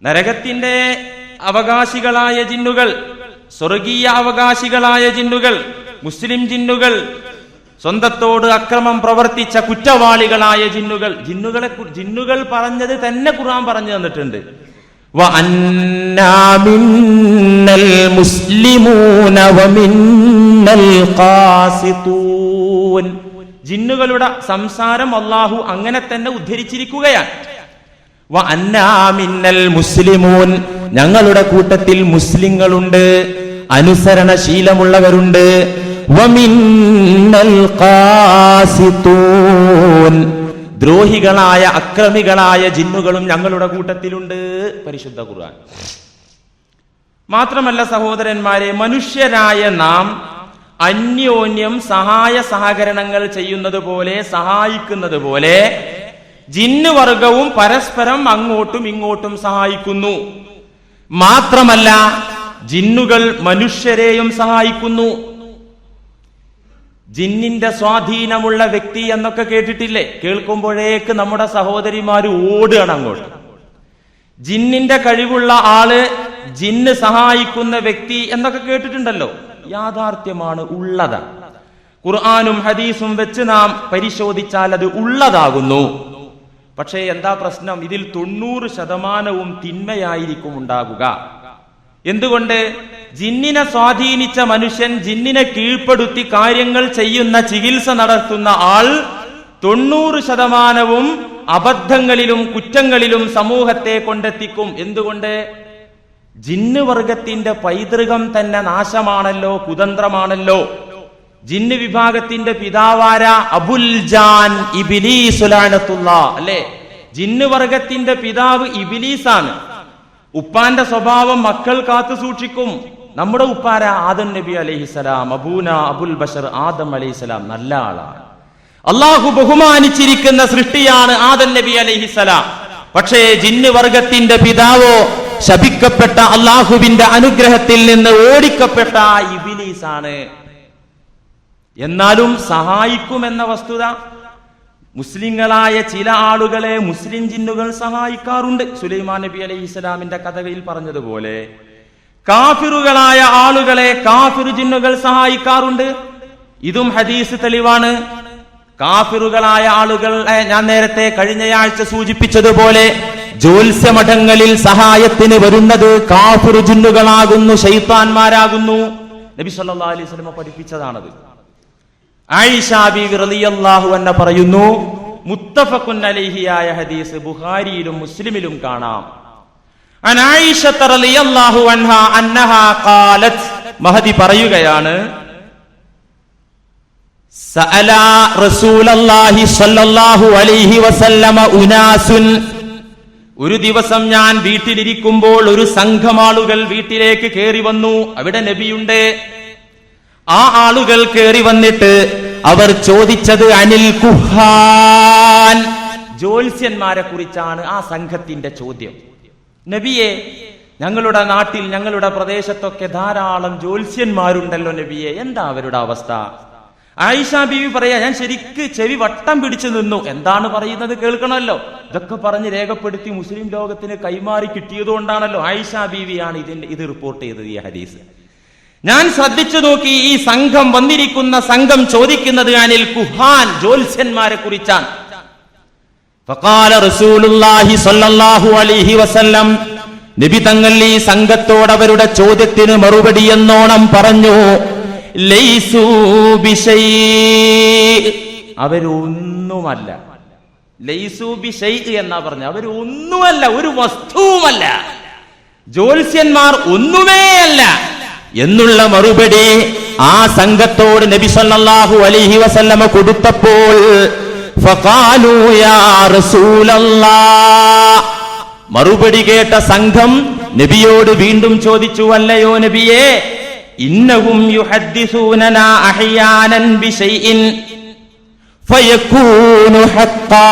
നരകത്തിന്റെ അവകാശികളായ ജിന്നുകൾ, സ്വർഗീയ അവകാശികളായ ജിന്നുകൾ, മുസ്ലിം ജിന്നുകൾ, സ്വന്തത്തോട് അക്രമം പ്രവർത്തിച്ച കുറ്റവാളികളായ ജിന്നുകൾ പറഞ്ഞത് തന്നെ ഖുർആൻ പറഞ്ഞു തന്നിട്ടുണ്ട്. വഅന്നാ മിന്നൽ മുസ്ലിമൂന വമിന്നൽ ഖാസിതൂൻ. ജിന്നുകളുടെ സംസാരം അല്ലാഹു അങ്ങനെ തന്നെ ഉദ്ധരിച്ചിരിക്കുകയാണ്. വഅന്നാ മിന്നൽ മുസ്ലിമൂൻ, ഞങ്ങളുടെ കൂട്ടത്തിൽ മുസ്ലിങ്ങളുണ്ട്, അനുസരണശീലമുള്ളവരുണ്ട്. വമിന്നൽ ഖാസിതൂൻ, ദ്രോഹികളായ അക്രമികളായ ജിന്നുകളും ഞങ്ങളുടെ കൂട്ടത്തിലുണ്ട്. പരിശുദ്ധ ഖുർആൻ. മാത്രമല്ല സഹോദരന്മാരെ, മനുഷ്യരായ നാം അന്യോന്യം സഹായ സഹകരണങ്ങൾ ചെയ്യുന്നത് പോലെ, സഹായിക്കുന്നത് പോലെ ജിന്ന് വർഗവും പരസ്പരം അങ്ങോട്ടും ഇങ്ങോട്ടും സഹായിക്കുന്നു. മാത്രമല്ല ജിന്നുകൾ മനുഷ്യരെയും സഹായിക്കുന്നു. ജിന്നിന്റെ സ്വാധീനമുള്ള വ്യക്തി എന്നൊക്കെ കേട്ടിട്ടില്ലേ? കേൾക്കുമ്പോഴേക്ക് നമ്മുടെ സഹോദരിമാര് ഓടുകയാണ് അങ്ങോട്ട്. ജിന്നിന്റെ കഴിവുള്ള ആള്, ജിന്ന് സഹായിക്കുന്ന വ്യക്തി എന്നൊക്കെ കേട്ടിട്ടുണ്ടല്ലോ. യാഥാർത്ഥ്യമാണ്, ഉള്ളതാണ്. ഖുർആനും ഹദീസും വെച്ച് നാം പരിശോധിച്ചാൽ അത് ഉള്ളതാകുന്നു. പക്ഷേ എന്താ പ്രശ്നം? ഇതിൽ 90% തിന്മയായിരിക്കും ഉണ്ടാകുക. എന്തുകൊണ്ട്? ജിന്നിനെ സ്വാധീനിച്ച മനുഷ്യൻ, ജിന്നിനെ കീഴ്പ്പെടുത്തി കാര്യങ്ങൾ ചെയ്യുന്ന, ചികിത്സ നടത്തുന്ന ആൾ 90% അബദ്ധങ്ങളിലും കുറ്റങ്ങളിലും സമൂഹത്തെ കൊണ്ടെത്തിക്കും. എന്തുകൊണ്ട്? ജിന്ന് വർഗത്തിന്റെ പൈതൃകം തന്നെ നാശമാണല്ലോ, കുതന്ത്രമാണല്ലോ. ജിന്ന് വിഭാഗത്തിന്റെ പിതാവാര അബുൽ ജാൻ ഇബ്ലീസ് ലഅനത്തുല്ലാഹ്, അല്ലേ? ജിന്ന് വർഗത്തിന്റെ പിതാവ് ഇബ്ലീസാണ്. ഉപ്പാന്റെ സ്വഭാവം മക്കൾ കാത്തു സൂക്ഷിക്കും. നമ്മുടെ ഉപ്പാര ആദം നബി അലൈഹിസ്സലാം, അബൂന അബുൽ ബഷർ ആദം അലൈഹിസ്സലാം, നല്ല ആളാണ്. അള്ളാഹു ബഹുമാനിച്ചിരിക്കുന്ന സൃഷ്ടിയാണ് ആദം നബി അലൈഹിസ്സലാം. പക്ഷേ ജിന്ന് വർഗത്തിന്റെ പിതാവോ ശപിക്കപ്പെട്ട, അള്ളാഹുവിന്റെ അനുഗ്രഹത്തിൽ നിന്ന് ഓടിക്കപ്പെട്ട ഇബ്ലീസാണ്. എന്നാലും സഹായിക്കുമെന്ന വസ്തുത, മുസ്ലിങ്ങളായ ചില ആളുകളെ മുസ്ലിം ജിന്നുകൾ സഹായിക്കാറുണ്ട്. സുലൈമാൻ നബി അലൈഹിസ്സലാമിന്റെ കഥയിൽ പറഞ്ഞതുപോലെ കാഫിറുകളായ ആളുകളെ കാഫിർ ജിന്നുകൾ സഹായിക്കാറുണ്ട്. ഇതും ഹദീസ് തെളിവാണ്. കാഫിറുകളായ ആളുകളെ ഞാൻ നേരത്തെ കഴിഞ്ഞയാഴ്ച സൂചിപ്പിച്ചതുപോലെ ജ്യോത്സ്യമഠങ്ങളിൽ സഹായത്തിന് വരുന്നത് കാഫിർ ജിന്നുകളാകുന്നു, ശൈത്താന്മാരാകുന്നു. നബി സല്ലല്ലാഹു അലൈഹി വസല്ലം പഠിപ്പിച്ചതാണത്. ആയിഷ ബീവി റളിയല്ലാഹു അൻഹ പറയുന്നു, മുത്തഫഖുൻ അലൈഹിയായ ഹദീസ് ബുഖാരിയിലും മുസ്ലിമിലും കാണാം. അൻ ആയിഷ റളിയല്ലാഹു അൻഹ അന്നഹാ ഖാലത്, മഹദി പറയുകയാണ്, സഅല റസൂലല്ലാഹി സ്വല്ലല്ലാഹു അലൈഹി വസല്ലമ ഉനാസുൻ, ഒരു ദിവസം ഞാൻ വീട്ടിലിരിക്കുമ്പോൾ ഒരു സംഘം ആളുകൾ വീട്ടിലേക്ക് കയറി വന്നു. അവിടെ നബിയുണ്ട്. ആ ആളുകൾ കയറി വന്നിട്ട് അവർ ചോദിച്ചത് അനിൽ കുഹാൻ, ജ്യോത്സ്യന്മാരെ കുറിച്ചാണ് ആ സംഘത്തിന്റെ ചോദ്യം. നബിയെ, ഞങ്ങളുടെ നാട്ടിൽ, ഞങ്ങളുടെ പ്രദേശത്തൊക്കെ ധാരാളം ജ്യോത്സ്യന്മാരുണ്ടല്ലോ നബിയെ, എന്താ അവരുടെ അവസ്ഥ? ആയിഷ ബീവി പറയാ, ഞാൻ ശരിക്ക് ചെവി വട്ടം പിടിച്ചു നിന്നു. എന്താണ് പറയുന്നത് കേൾക്കണമല്ലോ. ഇതൊക്കെ പറഞ്ഞ് രേഖപ്പെടുത്തി മുസ്ലിം ലോകത്തിന് കൈമാറി കിട്ടിയതുകൊണ്ടാണല്ലോ. ആയിഷ ബീവിയാണ് ഇത് റിപ്പോർട്ട് ചെയ്തത്, ഈ ഹദീസ്. ഞാൻ ശ്രദ്ധിച്ചു നോക്കി, ഈ സംഘം വന്നിരിക്കുന്ന സംഘം ചോദിക്കുന്നത് അനിൽ കുഹാൻ, ജ്യോത്സ്യന്മാരെ കുറിച്ചാണ്. ഫഖാല റസൂലുള്ളാഹി സ്വല്ലല്ലാഹു അലൈഹി വസല്ലം, നബി തങ്ങൾ ഈ സംഘത്തോട് അവരുടെ ചോദ്യത്തിന് മറുപടി എന്നോണം പറഞ്ഞു, ലൈസൂ ബിശൈ, അവരൊന്നുമല്ല. ലൈസൂ ബിശൈ എന്നാ പറഞ്ഞു, അവരൊന്നുമല്ല, ഒരു വസ്തുവുമല്ല. ജ്യോത്സ്യന്മാർ ഒന്നുമേ അല്ല എന്നുള്ള മറുപടി ആ സംഘത്തോട് നബി സല്ലല്ലാഹു അലൈഹി വസല്ലമ കൊടുത്തപ്പോൾ ഫഖാലൂ യാ റസൂലല്ലാഹ്, മറുപടി കേട്ട സംഘം നബിയോട് വീണ്ടും ചോദിച്ചു, അല്ലയോ നബിയേ, ഇന്നഹും യുഹദ്ദിസൂനനാ അഹ്യാനൻ ബിശൈഇൻ ഫയകൂനു ഹഖ്ഖാ,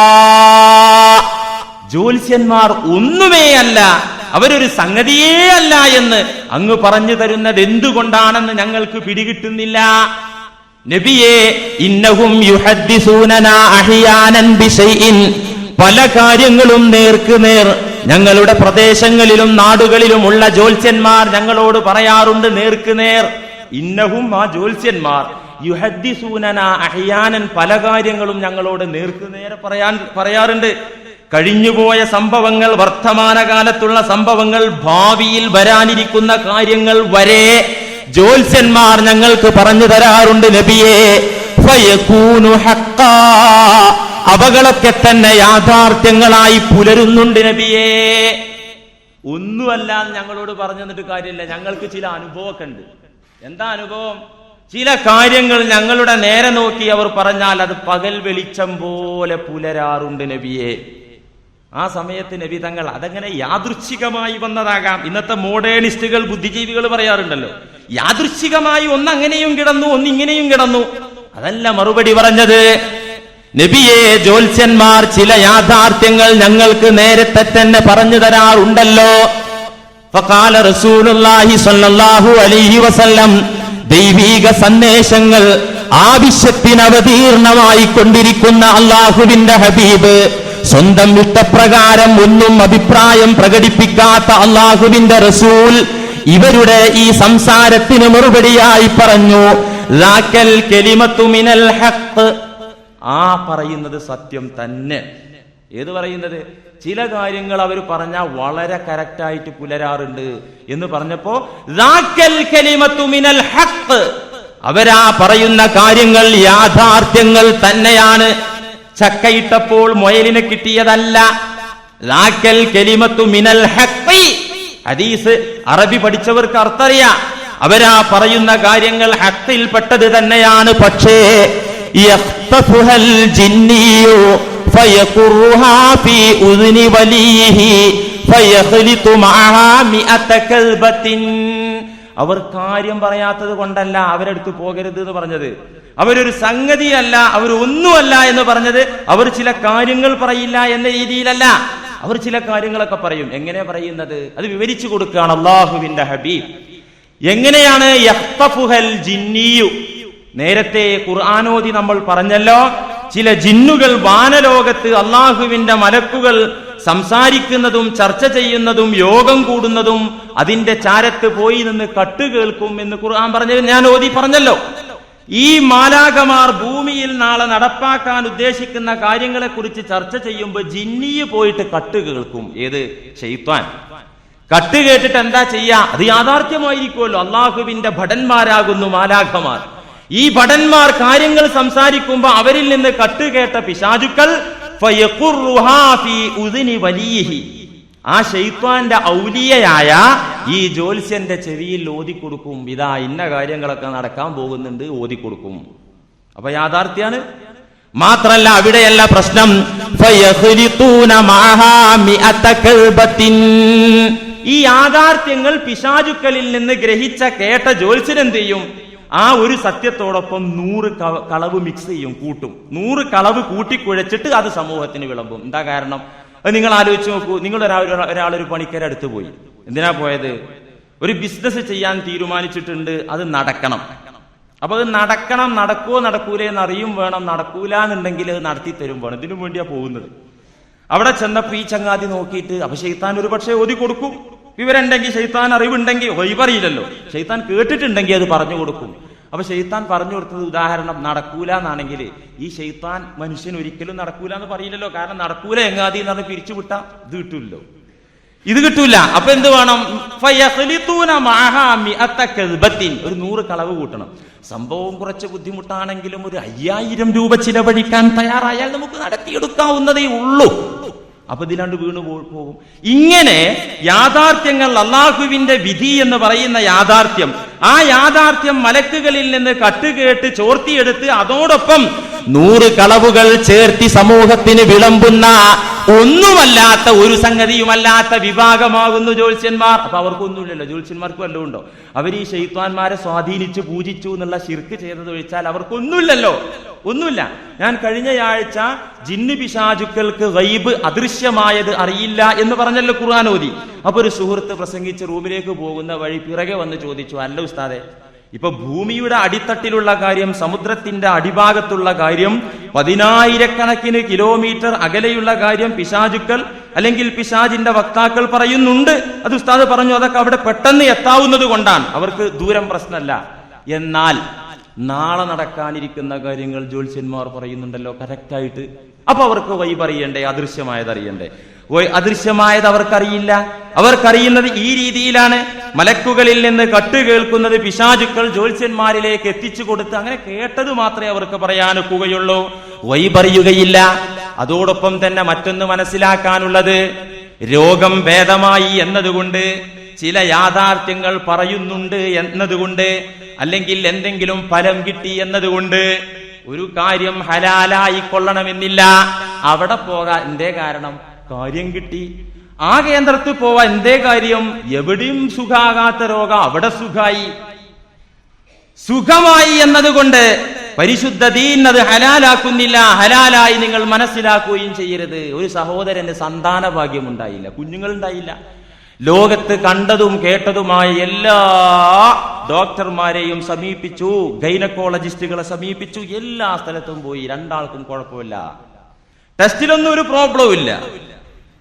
ജ്യോത്സ്യന്മാർ ഒന്നുമേ അല്ല, അവരൊരു സംഗതിയേ അല്ല എന്ന് അങ്ങ് പറഞ്ഞു തരുന്നത് എന്തുകൊണ്ടാണെന്ന് ഞങ്ങൾക്ക് പിടികിട്ടുന്നില്ല. നബിയേ, ഇന്നഹും യുഹദ്ദിസൂനനാ അഹ്യാനൻ ബിശൈഇൻ, പല കാര്യങ്ങളും നേർക്ക് നേർ ഞങ്ങളുടെ പ്രദേശങ്ങളിലും നാടുകളിലുമുള്ള ജ്യോത്സ്യന്മാർ ഞങ്ങളോട് പറയാറുണ്ട് നേർക്കുനേർ. ഇന്നഹും, ആ ജ്യോത്സ്യന്മാർ, യുഹദ്ദിസൂനനാ അഹ്യാനൻ, പല കാര്യങ്ങളും ഞങ്ങളോട് നേർക്കുനേരെ പറയാറുണ്ട്. കഴിഞ്ഞുപോയ സംഭവങ്ങൾ, വർത്തമാനകാലത്തുള്ള സംഭവങ്ങൾ, ഭാവിയിൽ വരാനിരിക്കുന്ന കാര്യങ്ങൾ വരെ ജ്യോത്സ്യന്മാർ ഞങ്ങൾക്ക് പറഞ്ഞു തരാറുണ്ട് നബിയേ. ഫയകൂനു ഹഖ്ഖാ, അവകളൊക്കെ തന്നെ യാഥാർത്ഥ്യങ്ങളായി പുലരുന്നുണ്ട് നബിയേ. ഒന്നുമല്ല ഞങ്ങളോട് പറഞ്ഞു തന്നിട്ട് കാര്യമില്ല, ഞങ്ങൾക്ക് ചില അനുഭവമൊക്കെ ഉണ്ട്. എന്താ അനുഭവം? ചില കാര്യങ്ങൾ ഞങ്ങളുടെ നേരെ നോക്കി അവർ പറഞ്ഞാൽ അത് പകൽ വെളിച്ചം പോലെ പുലരാറുണ്ട് നബിയെ. ആ സമയത്ത് നബി തങ്ങൾ അതങ്ങനെ യാദൃച്ഛികമായി വന്നതാകാം. ഇന്നത്തെ മോഡേണിസ്റ്റുകൾ, ബുദ്ധിജീവികൾ പറയാറുണ്ടല്ലോ, യാദൃച്ഛികമായി ഒന്നങ്ങനെയും കിടന്നു, ഒന്നിങ്ങനെയും കിടന്നു. അതല്ല മറുപടി പറഞ്ഞത്. നബിയെ, ജ്യോത്സ്യന്മാർ ചില യാഥാർത്ഥ്യങ്ങൾ ഞങ്ങൾക്ക് നേരത്തെ തന്നെ പറഞ്ഞു തരാറുണ്ടല്ലോ. ഫഖാല റസൂലുള്ളാഹി സ്വല്ലല്ലാഹു അലൈഹി വസല്ലം, ദൈവീക സന്ദേശങ്ങൾ ആവശ്യത്തിന് അവതീർണമായി കൊണ്ടിരിക്കുന്ന അള്ളാഹുവിന്റെ ഹബീബ്, സ്വന്തം ഇഷ്ടപ്രകാരം ഒന്നും അഭിപ്രായം പ്രകടിപ്പിക്കാത്ത അള്ളാഹുവിന്റെ റസൂൽ, ഇവരുടെ ഈ സംസാരത്തിന് മറുപടിയായി പറഞ്ഞു, ലാക്കൽ കലിമത്തു മിനൽ ഹഖ്, ആ പറയുന്നത് സത്യം തന്നെ. ഏത് പറയുന്നത്? ചില കാര്യങ്ങൾ അവർ പറഞ്ഞാൽ വളരെ കറക്റ്റായിട്ട് പുലരാറുണ്ട് എന്ന് പറഞ്ഞപ്പോ ലാക്കൽ കലിമത്തു മിനൽ ഹഖ്, അവരാ പറയുന്ന കാര്യങ്ങൾ യാഥാർത്ഥ്യങ്ങൾ തന്നെയാണ്. ചക്കയിട്ടപ്പോൾ മുയലിന് കിട്ടിയതല്ല. ലാക്കൽ കലിമത്തു മിനൽ ഹഖ്, ഹദീസ് അറബി പഠിച്ചവർക്ക് അർത്ഥറിയാം. അവരാ പറയുന്ന കാര്യങ്ങൾ ഹഖിൽ പെട്ടത് തന്നെയാണ്. പക്ഷേ യഖ്തഫുഹൽ ജിന്നിയു ഫയഖുറുഹാ ഫീ ഉദ്നി വലിഹി ഫയഖ്ലിതു മഅഹാ മിഅത കൽബത്തിൻ, അവർ കാര്യം പറയാത്തത് കൊണ്ടല്ല അവരെടുത്ത് പോകരുത് എന്ന് പറഞ്ഞത്. അവരൊരു സംഗതിയല്ല, അവരൊന്നുമല്ല എന്ന് പറഞ്ഞത്. അവർ ചില കാര്യങ്ങൾ പറയില്ല എന്ന രീതിയിലല്ല, അവർ ചില കാര്യങ്ങളൊക്കെ പറയും. എങ്ങനെ പറയുന്നത്? അത് വിവരിച്ചു കൊടുക്കുകയാണ് അള്ളാഹുവിന്റെ ഹബീബ്. എങ്ങനെയാണ്? യഖ്തഫുഹൽ ജിന്നിയു, നേരത്തെ ഖുർആനോദി നമ്മൾ പറഞ്ഞല്ലോ, ചില ജിന്നുകൾ വാനലോകത്ത് അള്ളാഹുവിന്റെ മലക്കുകൾ സംസാരിക്കുന്നതും ചർച്ച ചെയ്യുന്നതും യോഗം കൂടുന്നതും അതിന്റെ ചാരത്ത് പോയി നിന്ന് കട്ട് കേൾക്കും എന്ന് ഖുർആൻ പറഞ്ഞത് ഞാൻ ഓതി പറഞ്ഞല്ലോ. ഈ മാലാഖമാർ ഭൂമിയിൽ നാളെ നടപ്പാക്കാൻ ഉദ്ദേശിക്കുന്ന കാര്യങ്ങളെ കുറിച്ച് ചർച്ച ചെയ്യുമ്പോൾ ജിന്നിയെ പോയിട്ട് കട്ട് കേൾക്കും. ഏത്? ശൈത്വാൻ. കട്ട് കേട്ടിട്ട് എന്താ ചെയ്യാ? അത് യാഥാർത്ഥ്യമായിരിക്കുമല്ലോ. അള്ളാഹുവിന്റെ ഭടന്മാരാകുന്നു മാലാഖമാർ. ഈ ഭടന്മാർ കാര്യങ്ങൾ സംസാരിക്കുമ്പോ അവരിൽ നിന്ന് കട്ടുകേട്ട പിശാചുക്കൾ ആ ശൈത്വാന്റെ ഔലിയയായ ഈ ജ്യോത്സ്യന്റെ ചെവിയിൽ ഓതിക്കൊടുക്കും. ഇതാ ഇന്ന കാര്യങ്ങളൊക്കെ നടക്കാൻ പോകുന്നുണ്ട്, ഓതിക്കൊടുക്കും. അപ്പൊ യാഥാർത്ഥ്യാണ്. മാത്രല്ല അവിടെയല്ല പ്രശ്നം, ഈ യാഥാർത്ഥ്യങ്ങൾ പിശാചുക്കളിൽ നിന്ന് ഗ്രഹിച്ച കേട്ട ജ്യോത്സ്യൻ എന്ത് ചെയ്യും? ആ ഒരു സത്യത്തോടൊപ്പം 100 കളവ് മിക്സ് ചെയ്യും, കൂട്ടും. 100 കളവ് കൂട്ടിക്കുഴച്ചിട്ട് അത് സമൂഹത്തിന് വിളമ്പും. എന്താ കാരണം? അത് നിങ്ങൾ ആലോചിച്ച് നോക്കൂ. നിങ്ങൾ ഒരാളൊരു പണിക്കരെ അടുത്ത് പോയി. എന്തിനാ പോയത്? ഒരു ബിസിനസ് ചെയ്യാൻ തീരുമാനിച്ചിട്ടുണ്ട്, അത് നടക്കണം. അപ്പൊ അത് നടക്കണം, നടക്കുവോ നടക്കൂലേ എന്ന് അറിയും വേണം. നടക്കൂല എന്നുണ്ടെങ്കിൽ അത് നടത്തി തരും വേണം. ഇതിനു വേണ്ടിയാ പോകുന്നത്. അവിടെ ചെന്നപ്പോ ഈ ചങ്ങാതി നോക്കിയിട്ട്, അപ്പൊ ശൈത്താൻ ഒരു പക്ഷേ ഓതി കൊടുക്കും. വിവരമുണ്ടെങ്കിൽ, ശൈത്താൻ അറിവുണ്ടെങ്കിൽ, അറിയില്ലല്ലോ, ശൈത്താൻ കേട്ടിട്ടുണ്ടെങ്കിൽ അത് പറഞ്ഞു കൊടുക്കും. അപ്പൊ ശൈത്താൻ പറഞ്ഞു കൊടുത്തത്, ഉദാഹരണം നടക്കൂല എന്നാണെങ്കിൽ ഈ ശൈത്താൻ മനുഷ്യൻ ഒരിക്കലും നടക്കൂല എന്ന് പറയില്ലല്ലോ. കാരണം നടക്കൂല എങ്ങാതി എന്ന് പറഞ്ഞ് പിരിച്ചുവിട്ടാ ഇത് കിട്ടൂല്ലോ, ഇത് കിട്ടൂല. അപ്പൊ എന്ത് വേണം? ഒരു 100 കളവ് കൂട്ടണം. സംഭവം കുറച്ച് ബുദ്ധിമുട്ടാണെങ്കിലും ഒരു 5000 രൂപ ചിലവഴിക്കാൻ തയ്യാറായാൽ നമുക്ക് നടത്തിയെടുക്കാവുന്നതേ ഉള്ളൂ. അപ്പൊ ഇതിലാണ്ട് വീണു പോകും. ഇങ്ങനെ യാഥാർത്ഥ്യങ്ങൾ, അള്ളാഹുവിന്റെ വിധി എന്ന് പറയുന്ന യാഥാർത്ഥ്യം, ആ യാഥാർത്ഥ്യം മലക്കുകളിൽ നിന്ന് കട്ടുകേട്ട് ചോർത്തിയെടുത്ത് അതോടൊപ്പം 100 കളവുകൾ ചേർത്തി സമൂഹത്തിന് വിളമ്പുന്ന ഒന്നുമല്ലാത്ത, ഒരു സംഗതിയുമല്ലാത്ത വിഭാഗമാകുന്നു ജ്യോത്സ്യന്മാർ. അപ്പൊ അവർക്കൊന്നുമില്ലല്ലോ. ജ്യോത്സ്യന്മാർക്ക് വല്ലതും ഉണ്ടോ? അവർ ഈ ശൈത്വാന്മാരെ സ്വാധീനിച്ച് പൂജിച്ചു എന്നുള്ള ശിർക്ക് ചെയ്തത് ഒഴിച്ചാൽ അവർക്കൊന്നുമില്ലല്ലോ, ഒന്നുമില്ല. ഞാൻ കഴിഞ്ഞയാഴ്ച ജിന്ന് പിശാചുക്കൾക്ക് ഗൈബ്, അദൃശ്യമായത് അറിയില്ല എന്ന് പറഞ്ഞല്ലോ ഖുർആൻ ഓതി. അപ്പൊ ഒരു സുഹൃത്ത് പ്രസംഗിച്ച് റൂമിലേക്ക് പോകുന്ന വഴി പിറകെ വന്ന് ചോദിച്ചു, അല്ല ഉസ്താദെ, ഇപ്പൊ ഭൂമിയുടെ അടിത്തട്ടിലുള്ള കാര്യം, സമുദ്രത്തിന്റെ അടിഭാഗത്തുള്ള കാര്യം, 10,000-കണക്കിന് കിലോമീറ്റർ അകലെയുള്ള കാര്യം പിശാചുക്കൾ അല്ലെങ്കിൽ പിശാചിന്റെ വക്താക്കൾ പറയുന്നുണ്ട്. അത് ഉസ്താദ് പറഞ്ഞു, അതൊക്കെ അവിടെ പെട്ടെന്ന് എത്താവുന്നത് കൊണ്ടാണ്, അവർക്ക് ദൂരം പ്രശ്നമല്ല. എന്നാൽ നാളെ നടക്കാനിരിക്കുന്ന കാര്യങ്ങൾ ജ്യോത്സ്യന്മാർ പറയുന്നുണ്ടല്ലോ കറക്റ്റായിട്ട്. അപ്പൊ അവർക്ക് വൈബ് അറിയണ്ടേ, അദൃശ്യമായത് അറിയണ്ടേ? അദൃശ്യമായത് അവർക്കറിയില്ല. അവർക്കറിയുന്നത് ഈ രീതിയിലാണ്. മലക്കുകളിൽ നിന്ന് കട്ട് കേൾക്കുന്നത് പിശാചുക്കൾ ജ്യോത്സ്യന്മാരിലേക്ക് എത്തിച്ചു കൊടുത്ത് അങ്ങനെ കേട്ടത് മാത്രമേ അവർക്ക് പറയാനൊക്കുകയുള്ളൂ, വൈബ് അറിയുകയില്ല. അതോടൊപ്പം തന്നെ മറ്റൊന്ന് മനസ്സിലാക്കാനുള്ളത്, രോഗം ഭേദമായി എന്നതുകൊണ്ട്, ചില യാഥാർത്ഥ്യങ്ങൾ പറയുന്നുണ്ട് എന്നതുകൊണ്ട്, അല്ലെങ്കിൽ എന്തെങ്കിലും ഫലം കിട്ടി എന്നതുകൊണ്ട് ഒരു കാര്യം ഹലാലായി കൊള്ളണമെന്നില്ല. അവിടെ പോകാൻ എന്തേ കാരണം? കാര്യം കിട്ടി. ആ കേന്ദ്രത്തിൽ പോവാൻ എന്തേ കാര്യം? എവിടെയും സുഖാകാത്ത രോഗം അവിടെ സുഖമായി എന്നതുകൊണ്ട് പരിശുദ്ധ ദീൻ അത് ഹലാലാക്കുന്നില്ല. ഹലാലായി നിങ്ങൾ മനസ്സിലാക്കുകയും ചെയ്യരുത്. ഒരു സഹോദരന് സന്താന ഭാഗ്യം ഉണ്ടായില്ല, കുഞ്ഞുങ്ങൾ ഉണ്ടായില്ല. ലോകത്ത് കണ്ടതും കേട്ടതുമായ എല്ലാ ഡോക്ടർമാരെയും സമീപിച്ചു, ഗൈനക്കോളജിസ്റ്റുകളെ സമീപിച്ചു, എല്ലാ സ്ഥലത്തും പോയി, രണ്ടാൾക്കും കുഴപ്പമില്ല, ടെസ്റ്റിലൊന്നും ഒരു പ്രോബ്ലവും ഇല്ല.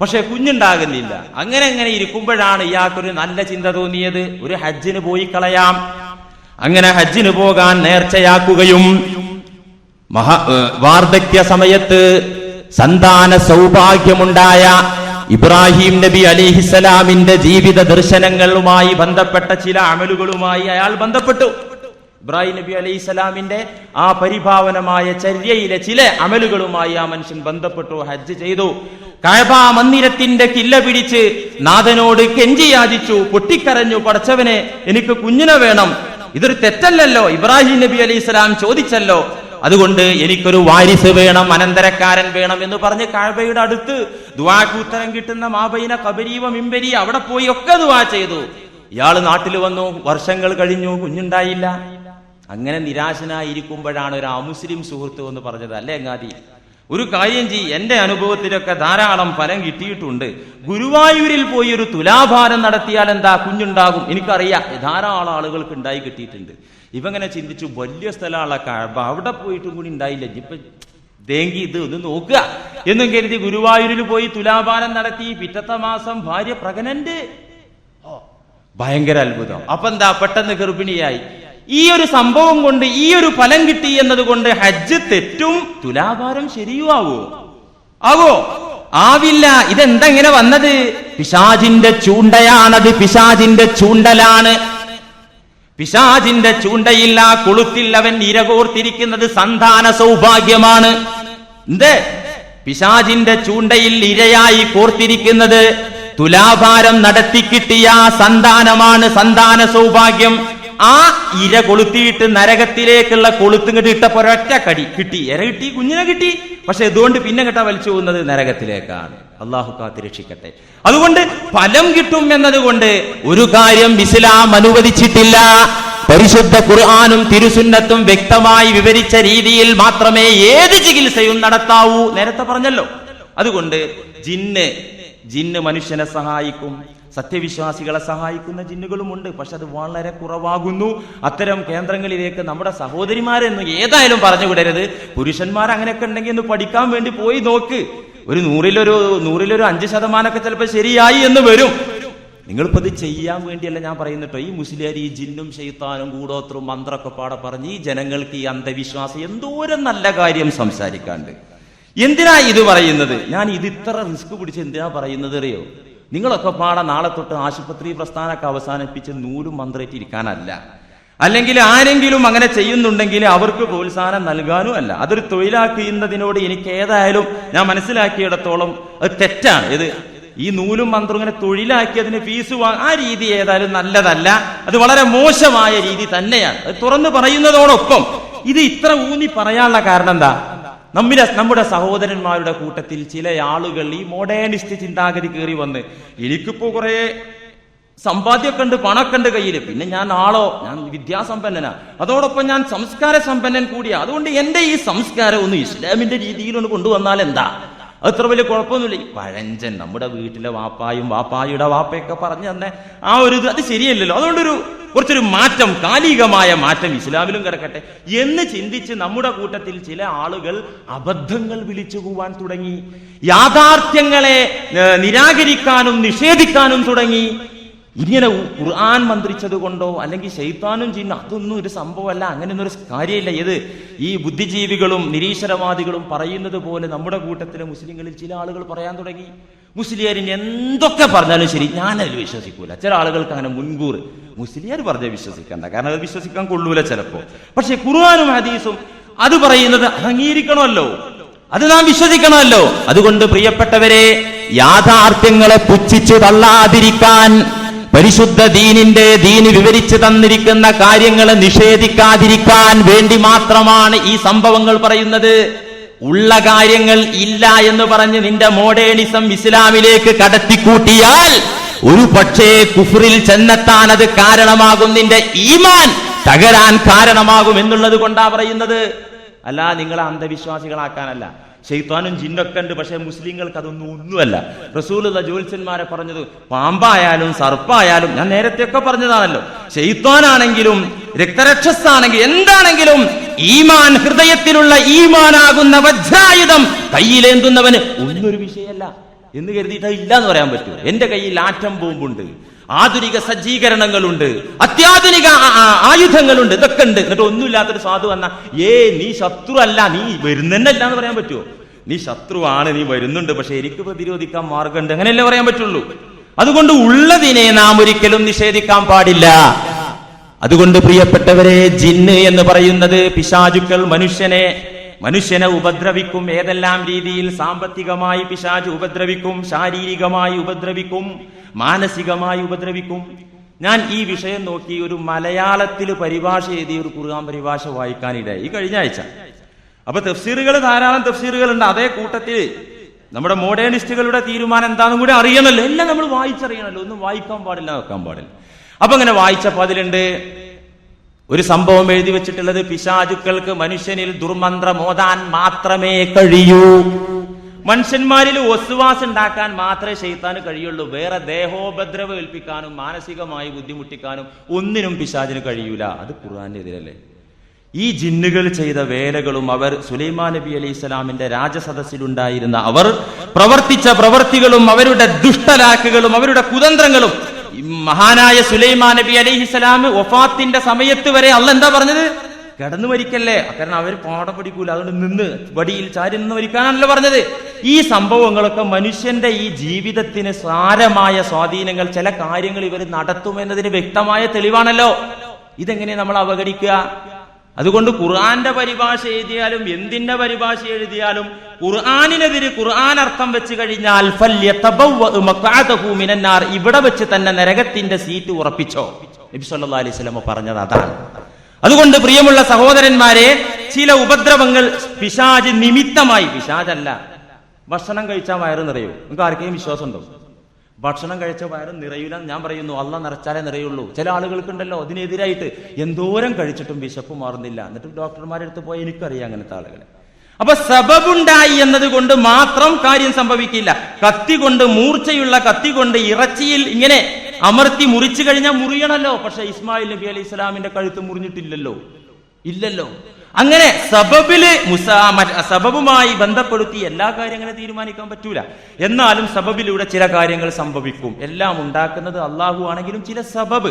പക്ഷെ കുഞ്ഞുണ്ടാകുന്നില്ല. അങ്ങനെ ഇരിക്കുമ്പോഴാണ് ഇയാൾക്കൊരു നല്ല ചിന്ത തോന്നിയത്, ഒരു ഹജ്ജിന് പോയി കളയാം. അങ്ങനെ ഹജ്ജിന് പോകാൻ നേർച്ചയാക്കുകയും വാർദ്ധക്യ സമയത്ത് സന്താന സൗഭാഗ്യമുണ്ടായ ഇബ്രാഹിം നബി അലൈഹിസ്സലാമിന്റെ ജീവിത ദർശനങ്ങളുമായി ബന്ധപ്പെട്ട ചില അമലുകളുമായി അയാൾ ബന്ധപ്പെട്ടു. ഇബ്രാഹിം നബി അലൈഹിസ്സലാമിന്റെ ആ പരിഭാവനമായ ചര്യയിലെ ചില അമലുകളുമായി ആ മനുഷ്യൻ ബന്ധപ്പെട്ടു, ഹജ്ജ് ചെയ്തു. കഅബ മന്ദിരത്തിന്റെ കില്ല പിടിച്ച് നാഥനോട് കെഞ്ചി യാചിച്ചു, പൊട്ടിക്കരഞ്ഞു, പടച്ചവനെ എനിക്ക് കുഞ്ഞിനെ വേണം, ഇതൊരു തെറ്റല്ലല്ലോ, ഇബ്രാഹിം നബി അലൈഹിസ്സലാം ചോദിച്ചല്ലോ, അതുകൊണ്ട് എനിക്കൊരു വാരിസ് വേണം, അനന്തരക്കാരൻ വേണം എന്ന് പറഞ്ഞ് കഅബയുടെ അടുത്ത് ദുആക്ക് ഉത്തരം കിട്ടുന്ന മാബൈന ഖബരി വ മിംബരി അവിടെ പോയി ഒക്കെ ദുആ ചെയ്തു. ഇയാള് നാട്ടിൽ വന്നു, വർഷങ്ങൾ കഴിഞ്ഞു, കുഞ്ഞുണ്ടായില്ല. അങ്ങനെ നിരാശനായിരിക്കുമ്പോഴാണ് ഒരു അമുസ്ലിം സുഹൃത്ത് എന്ന് പറഞ്ഞത്, അല്ലേ അങ്ങാതി ഒരു കാര്യം ചെയ്യ്, എന്റെ അനുഭവത്തിലൊക്കെ ധാരാളം ഫലം കിട്ടിയിട്ടുണ്ട്, ഗുരുവായൂരിൽ പോയി ഒരു തുലാഭാരം നടത്തിയാൽ എന്താ, കുഞ്ഞുണ്ടാകും, എനിക്കറിയാം, ധാരാളം ആളുകൾക്ക് ഉണ്ടായി കിട്ടിയിട്ടുണ്ട്. ഇവങ്ങനെ ചിന്തിച്ചു, വലിയ സ്ഥലമുള്ള കഅബ, അവിടെ പോയിട്ടും കൂടി ഉണ്ടായില്ല, ഇപ്പൊ ദേങ്കി ഇത് ഒന്ന് നോക്കുക എന്നും കരുതി ഗുരുവായൂരിൽ പോയി തുലാഭാരം നടത്തി. പിറ്റത്തെ മാസം ഭാര്യ പ്രഗ്നന്റ്. ഭയങ്കര അത്ഭുതം. അപ്പൊ എന്താ, പെട്ടെന്ന് ഗർഭിണിയായി. ഈ ഒരു സംഭവം കൊണ്ട്, ഈ ഒരു ഫലം കിട്ടി എന്നതുകൊണ്ട് ഹജ്ജ് തെറ്റും തുലാഭാരം ശരിയുമാവോ? ആവില്ല. ഇതെന്തെങ്ങനെ വന്നത്? പിശാചിന്റെ ചൂണ്ടയാണത്, പിശാചിന്റെ ചൂണ്ടലാണ്. പിശാചിന്റെ ചൂണ്ടയിൽ ആ കൊളുത്തിൽ അവൻ ഇരകോർത്തിരിക്കുന്നത് സന്താന സൗഭാഗ്യമാണ്. എന്തേ? പിശാചിന്റെ ചൂണ്ടയിൽ ഇരയായി കോർത്തിരിക്കുന്നത് തുലാഭാരം നടത്തി കിട്ടിയ സന്താനമാണ്, സന്താന സൗഭാഗ്യം. ആ ഇര കൊളുത്തിയിട്ട് നരകത്തിലേക്കുള്ള കൊളുത്തുങ്ങട്ട് ഇട്ടപ്പോ ഒരൊറ്റ കടി കിട്ടി, ഇര കിട്ടി, കുഞ്ഞിനെ കിട്ടി. പക്ഷെ ഇതുകൊണ്ട് പിന്നെ കേട്ട വലിച്ചു പോകുന്നത് നരകത്തിലേക്കാണ്. അള്ളാഹു കാത്തിരക്ഷിക്കട്ടെ. അതുകൊണ്ട് ഫലം കിട്ടും എന്നതുകൊണ്ട് ഒരു കാര്യം ഇസ്ലാം അനുവദിച്ചിട്ടില്ല. പരിശുദ്ധ ഖുർആനും തിരുസുന്നത്തും വ്യക്തമായി വിവരിച്ച രീതിയിൽ മാത്രമേ ഏത് ചികിത്സയും നടത്താവൂ, നേരത്തെ പറഞ്ഞല്ലോ. അതുകൊണ്ട് ജിന്ന് മനുഷ്യനെ സഹായിക്കും, സത്യവിശ്വാസികളെ സഹായിക്കുന്ന ജിന്നുകളുമുണ്ട്. പക്ഷെ അത് വളരെ കുറവാകുന്നു. അത്തരം കേന്ദ്രങ്ങളിലേക്ക് നമ്മുടെ സഹോദരിമാരെന്ന് ഏതായാലും പറഞ്ഞു വിടരുത്. പുരുഷന്മാർ അങ്ങനെയൊക്കെ ഉണ്ടെങ്കിൽ ഒന്ന് പഠിക്കാൻ വേണ്ടി പോയി നോക്ക്. ഒരു 100-ൽ 5% ചിലപ്പോൾ ശരിയായി എന്ന് വരും. നിങ്ങളിപ്പോ ഇത് ചെയ്യാൻ വേണ്ടിയല്ല ഞാൻ പറയുന്നിട്ടോ. ഈ മുസ്ലിയാർ ഈ ജിന്നും ശൈത്താനും കൂടോത്രും മന്ത്രമൊക്കെ പാടെ പറഞ്ഞ് ഈ ജനങ്ങൾക്ക് ഈ അന്ധവിശ്വാസം എന്തോരം നല്ല കാര്യം സംസാരിക്കാണ്ട്. എന്തിനാ ഇത് പറയുന്നത്? ഞാൻ ഇത് ഇത്ര റിസ്ക് പിടിച്ച് എന്തിനാ പറയുന്നത് അറിയോ? നിങ്ങളൊക്കെ പാടെ നാളെ തൊട്ട് ആശുപത്രി പ്രസ്ഥാനമൊക്കെ അവസാനിപ്പിച്ച് നൂലും മന്ത്രേറ്റ് ഇരിക്കാനല്ല, അല്ലെങ്കിൽ ആരെങ്കിലും അങ്ങനെ ചെയ്യുന്നുണ്ടെങ്കിൽ അവർക്ക് പ്രോത്സാഹനം നൽകാനും അല്ല. അതൊരു തൊഴിലാക്കുന്നതിനോട് എനിക്ക് ഏതായാലും ഞാൻ മനസ്സിലാക്കിയിടത്തോളം അത് തെറ്റാണ്. ഇത് ഈ നൂലും മന്ത്രം ഇങ്ങനെ തൊഴിലാക്കിയതിന് ഫീസ് ആ രീതി ഏതായാലും നല്ലതല്ല. അത് വളരെ മോശമായ രീതി തന്നെയാണ്. അത് തുറന്നു പറയുന്നതോടൊപ്പം ഇത് ഇത്ര ഊന്നി പറയാനുള്ള കാരണം എന്താ? നമ്മുടെ സഹോദരന്മാരുടെ കൂട്ടത്തിൽ ചില ആളുകൾ ഈ മോഡേണിസ്റ്റ് ചിന്താഗതി കയറി വന്ന്, എനിക്കിപ്പോ കുറെ സമ്പാദ്യമൊക്കെ ഉണ്ട്, പണമൊക്കെ ഉണ്ട് കയ്യിൽ, പിന്നെ ഞാൻ വിദ്യാസമ്പന്നനാ, അതോടൊപ്പം ഞാൻ സംസ്കാര സമ്പന്നൻ കൂടിയാ, അതുകൊണ്ട് എന്റെ ഈ സംസ്കാരം ഒന്ന് ഇസ്ലാമിന്റെ രീതിയിലൊന്ന് കൊണ്ടുവന്നാൽ എന്താ? അത്ര വലിയ കുഴപ്പമൊന്നുമില്ല. ഈ പഴഞ്ചൻ നമ്മുടെ വീട്ടിലെ വാപ്പായും വാപ്പായുടെ വാപ്പയൊക്കെ പറഞ്ഞു തന്നെ ആ ഒരു ഇത് അത് ശരിയല്ലല്ലോ. അതുകൊണ്ടൊരു കുറച്ചൊരു മാറ്റം, കാലികമായ മാറ്റം ഇസ്ലാമിലും കിടക്കട്ടെ എന്ന് ചിന്തിച്ച് നമ്മുടെ കൂട്ടത്തിൽ ചില ആളുകൾ അബദ്ധങ്ങൾ വിളിച്ചു പോവാൻ തുടങ്ങി, യാഥാർത്ഥ്യങ്ങളെ നിരാകരിക്കാനും നിഷേധിക്കാനും തുടങ്ങി. ഇങ്ങനെ ഖുർആൻ മന്ത്രിച്ചത് കൊണ്ടോ അല്ലെങ്കിൽ ശൈത്താനും ജിന്നും അതൊന്നും ഒരു സംഭവമല്ല, അങ്ങനെയൊന്നും ഒരു കാര്യമില്ല. ഇത് ഈ ബുദ്ധിജീവികളും നിരീശ്വരവാദികളും പറയുന്നത് പോലെ നമ്മുടെ കൂട്ടത്തിലെ മുസ്ലിങ്ങളിൽ ചില ആളുകൾ പറയാൻ തുടങ്ങി. മുസ്ലിയാരിന് എന്തൊക്കെ പറഞ്ഞാലും ശരി ഞാനതിൽ വിശ്വസിക്കൂല. ചില ആളുകൾക്ക് അങ്ങനെ മുൻകൂർ മുസ്ലിയാർ പറഞ്ഞാൽ വിശ്വസിക്കണ്ട, കാരണം അത് വിശ്വസിക്കാൻ കൊള്ളൂല ചിലപ്പോ. പക്ഷെ ഖുർആനും ഹദീസും അത് പറയുന്നത് അംഗീകരിക്കണമല്ലോ, അത് നാം വിശ്വസിക്കണമല്ലോ. അതുകൊണ്ട് പ്രിയപ്പെട്ടവരെ, യാഥാർത്ഥ്യങ്ങളെ പുച്ഛിച്ചു തള്ളാതിരിക്കാൻ, പരിശുദ്ധ ദീന് വിവരിച്ചു തന്നിരിക്കുന്ന കാര്യങ്ങളെ നിഷേധിക്കാതിരിക്കാൻ വേണ്ടി മാത്രമാണ് ഈ സംഭവങ്ങൾ പറയുന്നത്. ഉള്ള കാര്യങ്ങൾ ഇല്ല എന്ന് പറഞ്ഞ് നിന്റെ മോഡേണിസം ഇസ്ലാമിലേക്ക് കടത്തിക്കൂട്ടിയാൽ ഒരു പക്ഷേ കുഫറിൽ ചെന്നെത്താൻ അത് കാരണമാകും, നിന്റെ ഈമാൻ തകരാൻ കാരണമാകും എന്നുള്ളത് കൊണ്ടാ പറയുന്നത്. അല്ല നിങ്ങളെ അന്ധവിശ്വാസികളാക്കാനല്ല. ശൈത്താനും ജിന്നൊക്കെ ഉണ്ട്, പക്ഷെ മുസ്ലിങ്ങൾക്ക് അതൊന്നും ഒന്നുമല്ല. റസൂലുള്ള ജ്യോത്സ്യന്മാരെ പറഞ്ഞത് പാമ്പായാലും സർപ്പായാലും, ഞാൻ നേരത്തെയൊക്കെ പറഞ്ഞതാണല്ലോ, ശൈത്താനാണെങ്കിലും രക്തരക്ഷസാണെങ്കിലും എന്താണെങ്കിലും ഈമാൻ, ഹൃദയത്തിലുള്ള ഈമാനാകുന്ന വജ്രായുധം കയ്യിലേന്തുന്നവന് ഒന്നൊരു വിഷയമല്ല എന്ന് കരുതിയിട്ട് ഇല്ല എന്ന് പറയാൻ പറ്റൂ. എന്റെ കയ്യിൽ ആറ്റം ബോംബുണ്ട്, ആധുനിക സജ്ജീകരണങ്ങളുണ്ട്, അത്യാധുനിക ആയുധങ്ങളുണ്ട്, ഇതൊക്കെ ഉണ്ട്, എന്നിട്ട് ഒന്നുമില്ലാത്തൊരു സാധു വന്ന നീ ശത്രു അല്ല, നീ വരുന്നല്ല എന്ന് പറയാൻ പറ്റുമോ? നീ ശത്രുവാണ്, നീ വരുന്നുണ്ട്, പക്ഷെ എനിക്ക് പ്രതിരോധിക്കാൻ മാർഗമുണ്ട്, അങ്ങനെയല്ലേ പറയാൻ പറ്റുള്ളൂ. അതുകൊണ്ട് ഉള്ളതിനെ നാം ഒരിക്കലും നിഷേധിക്കാൻ പാടില്ല. അതുകൊണ്ട് പ്രിയപ്പെട്ടവരെ, ജിന്ന് എന്ന് പറയുന്നത് പിശാചുക്കൾ മനുഷ്യനെ ഉപദ്രവിക്കും. ഏതെല്ലാം രീതിയിൽ? സാമ്പത്തികമായി പിശാച് ഉപദ്രവിക്കും, ശാരീരികമായി ഉപദ്രവിക്കും, മാനസികമായി ഉപദ്രവിക്കും. ഞാൻ ഈ വിഷയം നോക്കി ഒരു മലയാളത്തിൽ പരിഭാഷ എഴുതിയ ഒരു ഖുർആൻ പരിഭാഷ വായിക്കാനിടയായി ഈ കഴിഞ്ഞ ആഴ്ച. അപ്പൊ തഫ്സീറുകൾ, ധാരാളം തഫ്സീറുകൾ ഉണ്ട്. അതേ കൂട്ടത്തിൽ നമ്മുടെ മോഡേണിസ്റ്റുകളുടെ തീരുമാനം എന്താണെന്നും കൂടി അറിയണമല്ലോ. എല്ലാം നമ്മൾ വായിച്ചറിയണമല്ലോ, ഒന്നും വായിക്കാൻ പാടില്ല, വെക്കാൻ പാടില്ല. അപ്പൊ അങ്ങനെ വായിച്ചപ്പോ അതിലുണ്ട് ഒരു സംഭവം എഴുതി വെച്ചിട്ടുള്ളത്, പിശാചുക്കൾക്ക് മനുഷ്യനിൽ ദുർമന്ത്രം ഓതാൻ മാത്രമേ കഴിയൂ. മനുഷ്യന്മാരിൽ ഒസ്വാസ് ഉണ്ടാക്കാൻ മാത്രമേ ശൈത്താന് കഴിയുള്ളൂ. വേറെ ദേഹോപദ്രവം ഏൽപ്പിക്കാനും മാനസികമായി ബുദ്ധിമുട്ടിക്കാനും ഒന്നിനും പിശാചിന് കഴിയൂല. അത് ഖുർആന്റെ എതിരല്ലേ? ഈ ജിന്നുകൾ ചെയ്ത വേലകളും അവർ സുലൈമാൻ നബി അലൈഹി സ്വലാമിന്റെ രാജസദസ്സിലുണ്ടായിരുന്ന അവർ പ്രവർത്തിച്ച പ്രവർത്തികളും അവരുടെ ദുഷ്ടലാക്കുകളും അവരുടെ കുതന്ത്രങ്ങളും, മഹാനായ സുലൈമാൻ നബി അലൈഹിസ്സലാം വഫാത്തിന്റെ സമയത്ത് വരെ അള്ളാഹ് എന്താ പറഞ്ഞത്? കിടന്നു മരിക്കല്ലേ, കാരണം അവർ പാഠം പഠിക്കൂല, അതുകൊണ്ട് നിന്ന് വടിയിൽ ചാരി നിന്ന് മരിക്കാനാണല്ലോ പറഞ്ഞത്. ഈ സംഭവങ്ങളൊക്കെ മനുഷ്യന്റെ ഈ ജീവിതത്തിന് സാരമായ സ്വാധീനങ്ങൾ, ചില കാര്യങ്ങൾ ഇവർ നടത്തുമെന്നതിന് വ്യക്തമായ തെളിവാണല്ലോ. ഇതെങ്ങനെ നമ്മൾ അവഗണിക്കുക? അതുകൊണ്ട് ഖുർആന്റെ പരിഭാഷ എഴുതിയാലും എന്തിന്റെ പരിഭാഷ എഴുതിയാലും ഖുർആനിനെതിരെ ഖുർആൻ അർത്ഥം വെച്ച് കഴിഞ്ഞാൽ ഇവിടെ വെച്ച് തന്നെ നരകത്തിന്റെ സീറ്റ് ഉറപ്പിച്ചോ. നബി സല്ലല്ലാഹു അലൈഹി വസല്ലം പറഞ്ഞത് അതാണ്. അതുകൊണ്ട് പ്രിയമുള്ള സഹോദരന്മാരെ, ചില ഉപദ്രവങ്ങൾ പിശാച് നിമിത്തമായി, പിശാചല്ല. ഭക്ഷണം കഴിച്ചാൽ വയറ് നിറയൂ? നിങ്ങൾക്ക് ആർക്കെങ്കിലും വിശ്വാസമുണ്ടോ? ഭക്ഷണം കഴിച്ച വയറ് നിറയൂല ഞാൻ പറയുന്നു, അള്ളാഹ് നിറച്ചാലേ നിറയുള്ളൂ. ചില ആളുകൾക്കുണ്ടല്ലോ അതിനെതിരായിട്ട് എന്തോരം കഴിച്ചിട്ടും വിശപ്പ് മാറുന്നില്ല, എന്നിട്ട് ഡോക്ടർമാരുടെ അടുത്ത് പോയി എനിക്കറിയാം അങ്ങനത്തെ ആളുകളെ. അപ്പൊ സബബുണ്ടായി എന്നതുകൊണ്ട് മാത്രം കാര്യം സംഭവിക്കില്ല. കത്തി കൊണ്ട്, മൂർച്ചയുള്ള കത്തി കൊണ്ട് ഇറച്ചിയിൽ ഇങ്ങനെ അമർത്തി മുറിച്ചു കഴിഞ്ഞാൽ മുറിയണല്ലോ. പക്ഷെ ഇസ്മായിൽ നബി അലൈഹി സ്വലാമിന്റെ കഴുത്ത് മുറിഞ്ഞിട്ടില്ലല്ലോ, ഇല്ലല്ലോ. അങ്ങനെ സബബുമായി ബന്ധപ്പെടുത്തി എല്ലാ കാര്യങ്ങളും തീരുമാനിക്കാൻ പറ്റൂല. എന്നാലും സബബിലൂടെ ചില കാര്യങ്ങൾ സംഭവിക്കും. എല്ലാം ഉണ്ടാക്കുന്നത് അള്ളാഹു ആണെങ്കിലും ചില സബബ്,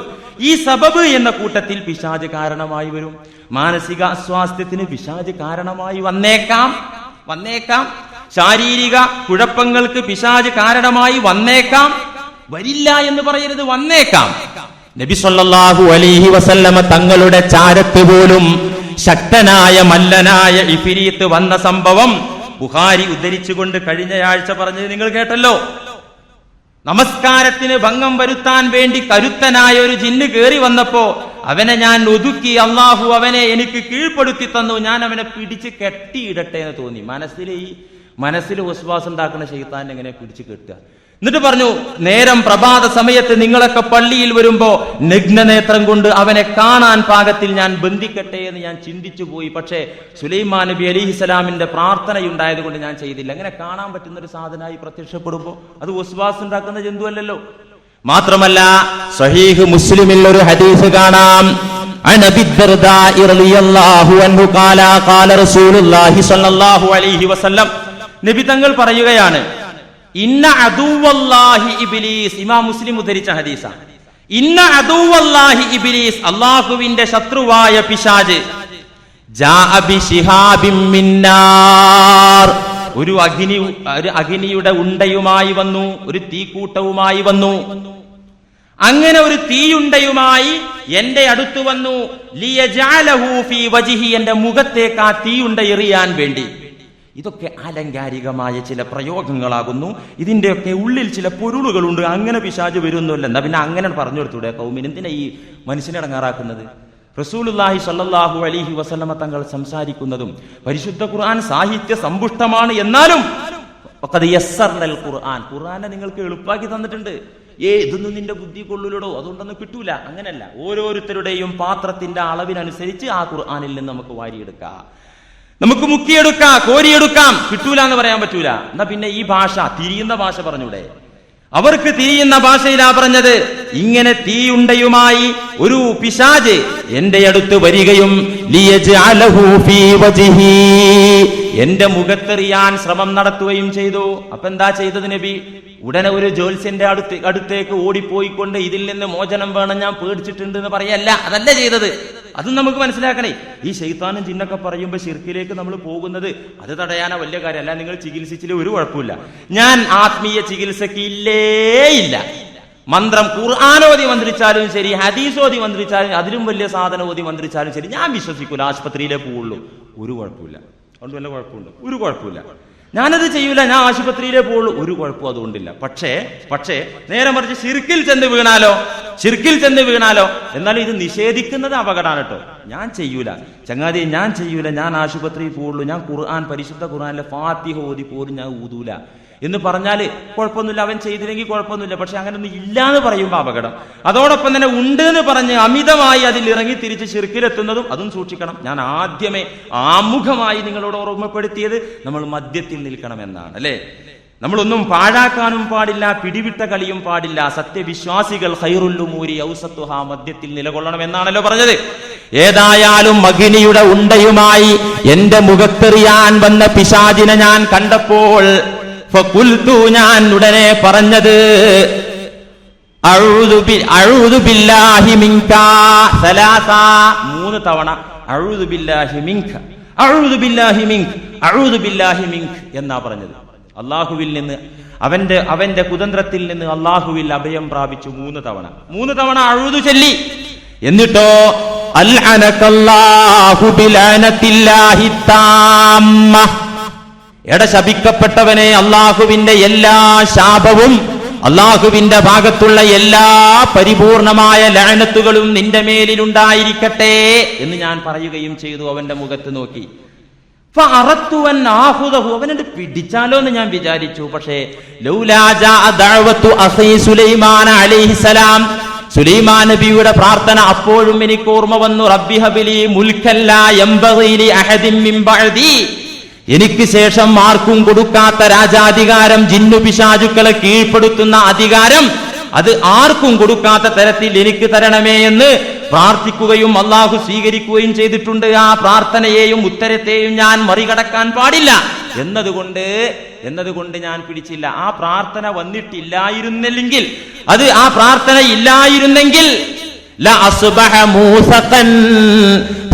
ഈ സബബ് എന്ന കൂട്ടത്തിൽ പിശാച് കാരണമായി വരും. മാനസിക അസ്വാസ്ഥ്യത്തിന് പിശാച് കാരണമായി വന്നേക്കാം. ശാരീരിക കുഴപ്പങ്ങൾക്ക് പിശാച് കാരണമായി വന്നേക്കാം. വരില്ല എന്ന് പറയരുത്, വന്നേക്കാം. നബി സല്ലല്ലാഹു അലൈഹി വസല്ലമ തങ്ങളുടെ ചാരത്ത് പോലും ശക്തനായ മല്ലനായ ഇഫ്രീത്ത് വന്ന സംഭവം ബുഖാരി ഉദ്ധരിച്ചുകൊണ്ട് കഴിഞ്ഞയാഴ്ച പറഞ്ഞത് നിങ്ങൾ കേട്ടല്ലോ. നമസ്കാരത്തിന് ഭംഗം വരുത്താൻ വേണ്ടി കരുത്തനായ ഒരു ജിന്ന് കയറി വന്നപ്പോ അവനെ ഞാൻ ഒതുക്കി, അള്ളാഹു അവനെ എനിക്ക് കീഴ്പ്പെടുത്തി തന്നു, ഞാൻ അവനെ പിടിച്ച് കെട്ടിയിടട്ടെ എന്ന് തോന്നി. മനസ്സിൽ വസ്വാസം ഉണ്ടാക്കുന്ന ശൈത്താൻ എങ്ങനെ പിടിച്ച് കെട്ടുക? എന്നിട്ട് പറഞ്ഞു, നേരം പ്രഭാത സമയത്ത് നിങ്ങളൊക്കെ പള്ളിയിൽ വരുമ്പോ നഗ്നനേത്രം കൊണ്ട് അവനെ കാണാൻ പാകത്തിൽ ഞാൻ ബന്ധിക്കട്ടെ എന്ന് ഞാൻ ചിന്തിച്ചു പോയി. പക്ഷേ സുലൈമാൻ നബി അലൈഹിസ്സലാമിന്റെ പ്രാർത്ഥനയുണ്ടായത് കൊണ്ട് ഞാൻ ചെയ്തില്ല. അങ്ങനെ കാണാൻ പറ്റുന്ന ഒരു സാധനമായി പ്രത്യക്ഷപ്പെടുമ്പോ അത് വസ്വാസ് ഉണ്ടാക്കുന്ന ജന്തുവല്ലല്ലോ. മാത്രമല്ല സഹീഹ് മുസ്ലിമിൽ ഒരു ഹദീസ് കാണാം. عن أبي الدرداء رضي الله عنه قال قال رسول الله صلى الله عليه وسلم നബി തങ്ങൾ പറയുകയാണ്, ഇന്ന അദുവല്ലാഹി ഇബ്ലീസ്. ഇമാം മുസ്ലിം ഉദ്ധരിച്ച ഹദീസാണ്. ഇന്ന അദുവല്ലാഹി ഇബ്ലീസ്, അല്ലാഹുവിന്റെ ശത്രുവായ പിശാച്, ജാഅ ബിശിഹാബിൻ മിൻ നാർ, ഒരു അഗ്നിയുടെ ഉണ്ടയുമായി വന്നു, ഒരു തീക്കൂട്ടവുമായി വന്നു. അങ്ങനെ ഒരു തീയുണ്ടയുമായി എന്റെ അടുത്ത് വന്നു. ലിയജഅലഹു ഫീ വജ്ഹി, എന്റെ മുഖത്തേക്ക് ആ തീയുണ്ട എറിയാൻ വേണ്ടി. ഇതൊക്കെ ആലങ്കാരികമായ ചില പ്രയോഗങ്ങളാകുന്നു. ഇതിന്റെയൊക്കെ ഉള്ളിൽ ചില പൊരുളുകളുണ്ട്. അങ്ങനെ പിശാച് വരുന്നില്ല. എന്നാ പിന്നെ അങ്ങനെ പറഞ്ഞു കൊടുത്തൂടെ കൗമിന്? എന്തിനാ ഈ മനുഷ്യനെ ഇടങ്ങാറാക്കുന്നത്? റസൂലുള്ളാഹി സ്വല്ലല്ലാഹു അലൈഹി വസല്ലമ തങ്ങൾ സംസാരിക്കുന്നതും പരിശുദ്ധ ഖുർആൻ സാഹിത്യ സമ്പുഷ്ടമാണ്. എന്നാലും ഖുർആനെ നിങ്ങൾക്ക് എളുപ്പാക്കി തന്നിട്ടുണ്ട്. ഇതൊന്നും നിന്റെ ബുദ്ധി കൊള്ളൂലോ, അതുകൊണ്ടൊന്നും കിട്ടൂല. അങ്ങനല്ല, ഓരോരുത്തരുടെയും പാത്രത്തിന്റെ അളവിനനുസരിച്ച് ആ ഖുർആനിൽ നിന്ന് നമുക്ക് വാരിയെടുക്കാം, നമുക്ക് മുക്കിയെടുക്കാം, കോരിയെടുക്കാം. കിട്ടൂല എന്ന് പറയാൻ പറ്റൂല. എന്നാ പിന്നെ ഈ ഭാഷ, തിരിയുന്ന ഭാഷ പറഞ്ഞൂടെ? അവർക്ക് തിരിയുന്ന ഭാഷയിലാ പറഞ്ഞത്. ഇങ്ങനെ തീയുണ്ടയുമായി ഒരു പിശാച് എന്റെ അടുത്ത് വരികയും ലിയജഅലഹു ഫീ വജ്ഹി, എന്റെ മുഖത്തെറിയാൻ ശ്രമം നടത്തുകയും ചെയ്തു. അപ്പൊ എന്താ ചെയ്തത് നബി? ഉടനെ ഒരു ജ്യോത്സ്യന്റെ അടുത്തേക്ക് ഓടിപ്പോയിക്കൊണ്ട് ഇതിൽ നിന്ന് മോചനം വേണം, ഞാൻ പേടിച്ചിട്ടുണ്ട് എന്ന് പറയല്ല. അതല്ല ചെയ്തത്. അതും നമുക്ക് മനസ്സിലാക്കണേ. ഈ ശൈത്താനും ജിന്നൊക്കെ പറയുമ്പോൾ ശിർക്കിലേക്ക് നമ്മൾ പോകുന്നത് അത് തടയാനാ വലിയ കാര്യമല്ല. നിങ്ങൾ ചികിത്സിച്ചില്ല, ഒരു കുഴപ്പമില്ല. ഞാൻ ആത്മീയ ചികിത്സക്ക് ഇല്ല. മന്ത്രം ഖുർആനോതി മന്ത്രിച്ചാലും ശരി, ഹദീസോതി മന്ത്രിച്ചാലും, അതിലും വലിയ സാധനോതി മന്ത്രിച്ചാലും ശരി, ഞാൻ വിശ്വസിക്കൂല. ആശുപത്രിയിലേ പോവുള്ളൂ, ഒരു കുഴപ്പമില്ല. അതുകൊണ്ട് വല്ല കുഴപ്പമുണ്ടോ? ഒരു കുഴപ്പമില്ല. ഞാനത് ചെയ്യൂല, ഞാൻ ആശുപത്രിയിലേ പോവുള്ളൂ, ഒരു കുഴപ്പം അതുകൊണ്ടില്ല. പക്ഷേ നേരെ മറിച്ച് ശിർക്കിൽ ചെന്ന് വീണാലോ എന്നാലും ഇത് നിഷേധിക്കുന്നത് അപകടമാണ് കേട്ടോ. ഞാൻ ചെയ്യൂല ചങ്ങാതി, ഞാൻ ചെയ്യൂല, ഞാൻ ആശുപത്രിയിൽ പോവുള്ളൂ, ഞാൻ പരിശുദ്ധ ഖുർആനിലെ ഫാത്തിഹ ഓതി പോലും ഞാൻ ഊതൂല എന്ന് പറഞ്ഞാല് കുഴപ്പമൊന്നുമില്ല. അവൻ ചെയ്തില്ലെങ്കിൽ കുഴപ്പമൊന്നുമില്ല. പക്ഷെ അങ്ങനെയൊന്നും ഇല്ല എന്ന് പറയുമ്പോൾ അപകടം. അതോടൊപ്പം തന്നെ ഉണ്ട് എന്ന് പറഞ്ഞ് അമിതമായി അതിൽ ഇറങ്ങി തിരിച്ച് ശിർക്കിലെത്തുന്നതും അതും സൂക്ഷിക്കണം. ഞാൻ ആദ്യമേ ആമുഖമായി നിങ്ങളോട് ഓർമ്മപ്പെടുത്തിയത് നമ്മൾ മധ്യത്തിൽ നിൽക്കണമെന്നാണ്, അല്ലെ? നമ്മളൊന്നും പാഴാക്കാനും പാടില്ല, പിടിവിട്ട കളിയും പാടില്ല. സത്യവിശ്വാസികൾ ഖൈറുൽ ഉമൂരി ഔസത്തുഹാ, മധ്യത്തിൽ നിലകൊള്ളണം എന്നാണല്ലോ പറഞ്ഞത്. ഏതായാലും അഗ്നിയുടെ ഉണ്ടയുമായി എന്റെ മുഖത്തെറിയാൻ വന്ന പിശാചിനെ ഞാൻ കണ്ടപ്പോൾ ഫഖുൽതു, ഞാൻ ഉടനെ പറഞ്ഞത് അഊദു ബില്ലാഹി മിൻക സലാസ, 3 തവണ അഊദു ബില്ലാഹി മിൻക, അഊദു ബില്ലാഹി മിൻക, അഊദു ബില്ലാഹി മിൻക എന്നാ പറഞ്ഞത്. അല്ലാഹുവിൽ നിന്ന്, അവന്റെ കുതന്ത്രത്തിൽ നിന്ന് അല്ലാഹുവിൽ അഭയം പ്രാപിച്ചു 3 തവണ അഊദു ചൊല്ലി. എന്നിട്ടോ അൽഅനകല്ലാഹു ബിലഅനത്തില്ലാഹി താമ്മ, ശപിക്കപ്പെട്ടവനെ, അള്ളാഹുവിന്റെ എല്ലാ ശാപവും, അള്ളാഹുവിന്റെ ഭാഗത്തുള്ള എല്ലാ പരിപൂർണമായ ലഅനത്തുകളും നിന്റെ മേലിലുണ്ടായിരിക്കട്ടെ എന്ന് ഞാൻ പറയുകയും ചെയ്തു. അവന്റെ മുഖത്ത് നോക്കി. അവനെ പിടിച്ചാലോ എന്ന് ഞാൻ വിചാരിച്ചു. പക്ഷേ സുലൈമാൻ നബിയുടെ പ്രാർത്ഥന അപ്പോഴും എനിക്ക് ഓർമ്മ വന്നു. റബ്ബി ഹബ്ലി മുൽക്കൻ ലാ യംബഗി ലി അഹദിൻ മിൻ ബഅദി, എനിക്ക് ശേഷം ആർക്കും കൊടുക്കാത്ത രാജാധികാരം, ജിന്നു പിശാചുക്കളെ കീഴ്പ്പെടുത്തുന്ന അധികാരം, അത് ആർക്കും കൊടുക്കാത്ത തരത്തിൽ എനിക്ക് തരണമേ എന്ന് പ്രാർത്ഥിക്കുകയും അള്ളാഹു സ്വീകരിക്കുകയും ചെയ്തിട്ടുണ്ട്. ആ പ്രാർത്ഥനയെയും ഉത്തരത്തെയും ഞാൻ മറികടക്കാൻ പാടില്ല എന്നതുകൊണ്ട് ഞാൻ പിടിച്ചില്ല. ആ പ്രാർത്ഥന വന്നിട്ടില്ലായിരുന്നില്ലെങ്കിൽ, ആ പ്രാർത്ഥന ഇല്ലായിരുന്നെങ്കിൽ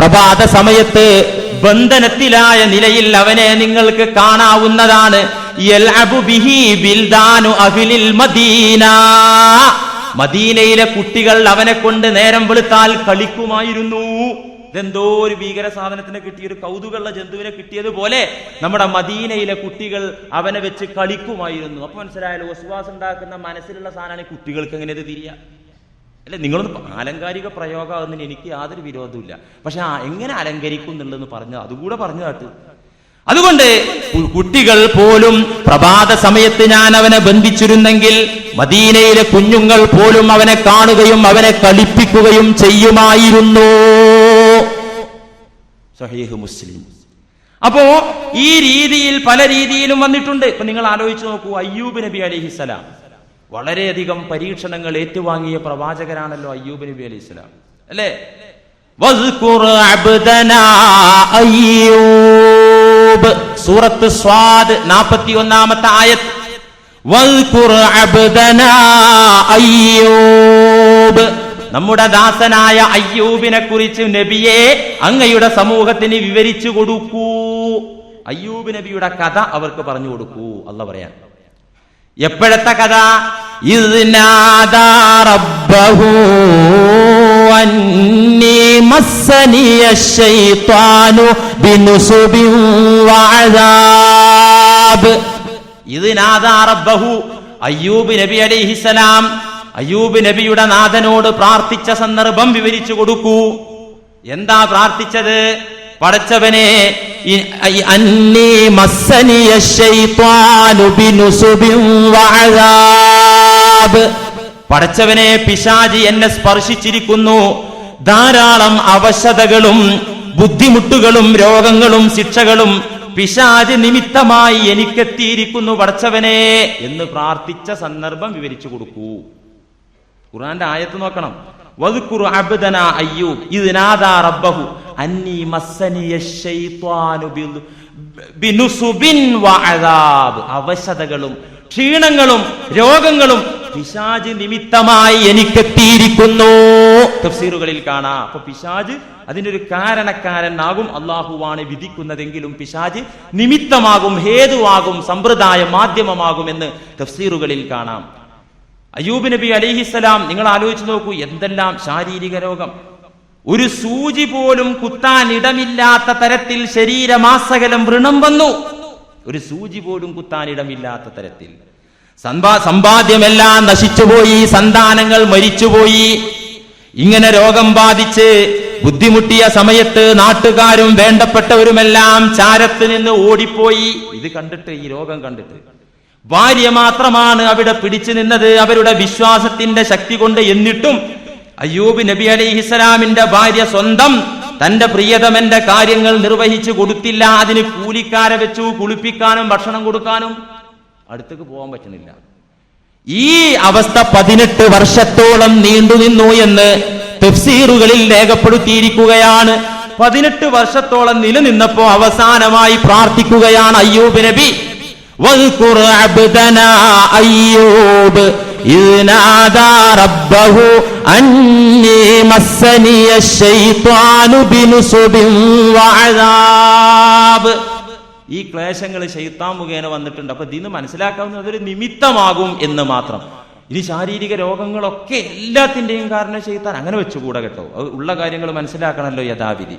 പ്രഭാത സമയത്ത് ബന്ധനത്തിലായ നിലയിൽ അവനെ നിങ്ങൾക്ക് കാണാവുന്നതാണ്. മദീനയിലെ കുട്ടികൾ അവനെ കൊണ്ട് നേരം വെളുത്താൽ കളിക്കുമായിരുന്നു. ഇതെന്തോ ഒരു ഭീകര സാധനത്തിനെ കിട്ടിയ, ഒരു കൗതുകമുള്ള ജന്തുവിനെ കിട്ടിയതുപോലെ നമ്മുടെ മദീനയിലെ കുട്ടികൾ അവനെ വെച്ച് കളിക്കുമായിരുന്നു. അപ്പൊ മനസ്സിലായാലും വസ്വാസ് ഉണ്ടാക്കുന്ന മനസ്സിലുള്ള സാധനമാണ് കുട്ടികൾക്ക് എങ്ങനെ ഇത് തിരിയാ? അല്ലെ, നിങ്ങളൊന്ന് ആലങ്കാരിക പ്രയോഗമാകുന്നതിന് എനിക്ക് യാതൊരു വിരോധമില്ല. പക്ഷെ എങ്ങനെ അലങ്കരിക്കും എന്നുള്ളതെന്ന് പറഞ്ഞത് അതുകൂടെ പറഞ്ഞു കാട്ട്. അതുകൊണ്ട് കുട്ടികൾ പോലും പ്രഭാത സമയത്ത് ഞാൻ അവനെ ബന്ധിച്ചിരുന്നെങ്കിൽ മദീനയിലെ കുഞ്ഞുങ്ങൾ പോലും അവനെ കാണുകയും അവനെ കളിപ്പിക്കുകയും ചെയ്യുമായിരുന്നു. സഹീഹ് മുസ്ലിം. അപ്പോ ഈ രീതിയിൽ പല രീതിയിലും വന്നിട്ടുണ്ട്. ഇപ്പൊ നിങ്ങൾ ആലോചിച്ച് നോക്കൂ, അയ്യൂബ് നബി അലൈഹിസ്സലാം വളരെയധികം പരീക്ഷണങ്ങൾ ഏറ്റുവാങ്ങിയ പ്രവാചകരാണല്ലോ അയ്യൂബ് നബി അലൈഹിസ്സലാം, അല്ലേ? അയ്യൂബ് സൂറത്ത് സ്വാദ് 41-ാമത്തെ ആയത്ത്. അയ്യൂബ്, നമ്മുടെ ദാസനായ അയ്യൂബിനെ കുറിച്ച് നബിയെ അങ്ങയുടെ സമൂഹത്തിന് വിവരിച്ചു കൊടുക്കൂ. അയ്യൂബ് നബിയുടെ കഥ അവർക്ക് പറഞ്ഞു കൊടുക്കൂ. അല്ലാഹ് പറയാൻ എപ്പോഴത്തെ കഥ? ഇദ്നാദാ റബ്ബഹു അന്നീ മസ്സനിയ ശൈത്വാനു ബിനുസുബിൻ വഅദാബ്. ഇദ്നാദാ റബ്ബഹു, അയ്യൂബ് നബി അലൈഹിസ്സലാം അയ്യൂബ് നബിയുടെ നാഥനോട് പ്രാർത്ഥിച്ച സന്ദർഭം വിവരിച്ചു കൊടുക്കൂ. എന്താ പ്രാർത്ഥിച്ചത്? പടച്ചവനെ, അന്നീ മസ്സനിയ ശൈത്വാനു ബിനുസുബിൻ വഅദാബ്, പടച്ചവനെ പിശാചി എന്നെ സ്പർശിച്ചിരിക്കുന്നു, ധാരാളം അവശതകളും ബുദ്ധിമുട്ടുകളും രോഗങ്ങളും ശിക്ഷകളും പിശാച് നിമിത്തമായി എനിക്കെത്തിയിരിക്കുന്നു പടച്ചവനെ എന്ന് പ്രാർത്ഥിച്ച സന്ദർഭം വിവരിച്ചു കൊടുക്കൂ. ഖുർആന്റെ ആയത്ത് നോക്കണം. വദ്കുറു അബ്ദനാ അയ്യൂബ് ഇദ് നാദാ റബ്ബഹു അന്നീ മസ്സനിയ ശൈത്വാനു ബിനുസുബിൻ വഅദാബ്, അവശതകളും ക്ഷീണങ്ങളും രോഗങ്ങളും പിശാച് നിമിത്തമായി എനിക്കെത്തിയിരിക്കുന്നു. തഫ്സീറുകളിൽ കാണാം. അപ്പൊ പിശാച് അതിന്റെ ഒരു കാരണക്കാരനാകും, അള്ളാഹുവാണ് വിധിക്കുന്നതെങ്കിലും പിശാച് നിമിത്തമാകും, ഹേതുവാകും, സമ്പ്രദായ മാധ്യമമാകുമെന്ന് തഫ്സീറുകളിൽ കാണാം. അയ്യൂബ് നബി അലൈഹിസ്സലാം നിങ്ങൾ ആലോചിച്ച് നോക്കൂ, എന്തെല്ലാം ശാരീരിക രോഗം. ഒരു സൂചി പോലും കുത്താൻ ഇടമില്ലാത്ത തരത്തിൽ ശരീരമാസകലം വ്രണം വന്നു. ഒരു സൂചി പോലും കുത്താൻ ഇടമില്ലാത്ത തരത്തിൽ സമ്പാദ്യമെല്ലാം നശിച്ചുപോയി, സന്താനങ്ങൾ മരിച്ചുപോയി. ഇങ്ങനെ രോഗം ബാധിച്ച് ബുദ്ധിമുട്ടിയ സമയത്ത് നാട്ടുകാരും വേണ്ടപ്പെട്ടവരുമെല്ലാം ചാരത്ത് നിന്ന് ഓടിപ്പോയി. ഇത് കണ്ടിട്ട്, ഈ രോഗം കണ്ടിട്ട് ഭാര്യ മാത്രമാണ് അവിടെ പിടിച്ചു നിന്നത് അവരുടെ വിശ്വാസത്തിന്റെ ശക്തി കൊണ്ട്. എന്നിട്ടും അയ്യൂബ് നബി അലൈഹിസ്സലാമിന്റെ ഭാര്യ സ്വന്തം തന്റെ പ്രിയതമന്റെ കാര്യങ്ങൾ നിർവഹിച്ചു കൊടുത്തില്ല. അതിന് കൂലിക്കാരെ വെച്ചു കുളിപ്പിക്കാനും ഭക്ഷണം കൊടുക്കാനും. അടുത്തേക്ക് പോകാൻ പറ്റുന്നില്ല. ഈ അവസ്ഥ 18 വർഷത്തോളം നീണ്ടുനിന്നു എന്ന് തഫ്സീറുകളിൽ രേഖപ്പെടുത്തിയിരിക്കുകയാണ്. 18 വർഷത്തോളം നിലനിന്നപ്പോ അവസാനമായി പ്രാർത്ഥിക്കുകയാണ് അയ്യൂബ് നബി. വദ്കുർ അബ്ദനാ അയ്യൂബ് ഇദ് നാദാ റബ്ബഹു അന്നീ മസ്സനിയ ശൈത്വാനു ബിനുസുബിൻ വഅദാബ്. ഈ ക്ലേശങ്ങൾ ശൈത്താൻ മുഖേന വന്നിട്ടുണ്ട്. അപ്പൊ ഇതിന്ന് മനസ്സിലാക്കാവുന്നത് അതൊരു നിമിത്തമാകും എന്ന് മാത്രം. ഇനി ശാരീരിക രോഗങ്ങളൊക്കെ എല്ലാത്തിന്റെയും കാരണം ശൈത്താൻ, അങ്ങനെ വെച്ചുകൂടാ കേട്ടോ. ഉള്ള കാര്യങ്ങൾ മനസ്സിലാക്കണമല്ലോ യഥാവിധി.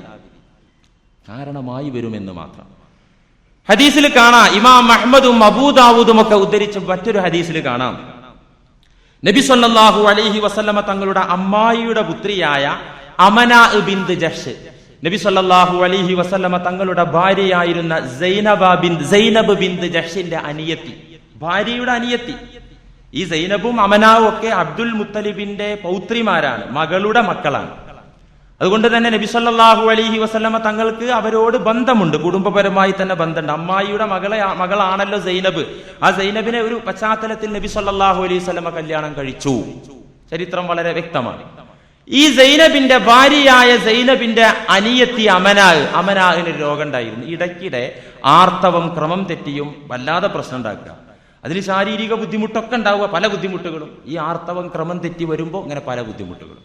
കാരണമായി വരുമെന്ന് മാത്രം. ഹദീസിൽ കാണാം, ഇമാം അഹ്മദും അബൂദാവൂദും ഒക്കെ ഉദ്ധരിച്ച മറ്റൊരു ഹദീസിൽ കാണാം, നബി സല്ലല്ലാഹു അലൈഹി വസല്ലമ തങ്ങളുടെ അമ്മായിയുടെ പുത്രിയായ അമനാ ബിന്ത് ജഹ്ഷ്, നബി സല്ലല്ലാഹു അലൈഹി വസല്ലമ തങ്ങളുടെ ഭാര്യയായിരുന്ന സൈനബ് ബിന്ത് ജഹ്ഷിന്റെ അനിയത്തി, ഭാര്യയുടെ അനിയത്തി. ഈ സൈനബും അമനാവും ഒക്കെ അബ്ദുൽ മുത്തലിബിന്റെ പൗത്രിമാരാണ്, മകളുടെ മക്കളാണ്. അതുകൊണ്ട് തന്നെ നബി സല്ലല്ലാഹു അലൈഹി വസല്ലമ തങ്ങൾക്ക് അവരോട് ബന്ധമുണ്ട്, കുടുംബപരമായി തന്നെ ബന്ധമുണ്ട്. അമ്മായിയുടെ മകളാണല്ലോ സൈനബ്. ആ സൈനബിനെ ഒരു പശ്ചാത്തലത്തിൽ നബി സല്ലല്ലാഹു അലൈഹി വസല്ലമ കല്യാണം കഴിച്ചു. ചരിത്രം വളരെ വ്യക്തമാണ്. ഈ സൈനബിന്റെ ഭാര്യയായ സൈനബിന്റെ അനിയത്തി അമനാഹിന് ഒരു രോഗം ഉണ്ടായിരുന്നു. ഇടയ്ക്കിടെ ആർത്തവം ക്രമം തെറ്റിയും വല്ലാതെ പ്രശ്നം ഉണ്ടാക്കുക. അതിന് ശാരീരിക ബുദ്ധിമുട്ടൊക്കെ ഉണ്ടാവുക, പല ബുദ്ധിമുട്ടുകളും. ഈ ആർത്തവം ക്രമം തെറ്റി വരുമ്പോൾ ഇങ്ങനെ പല ബുദ്ധിമുട്ടുകളും.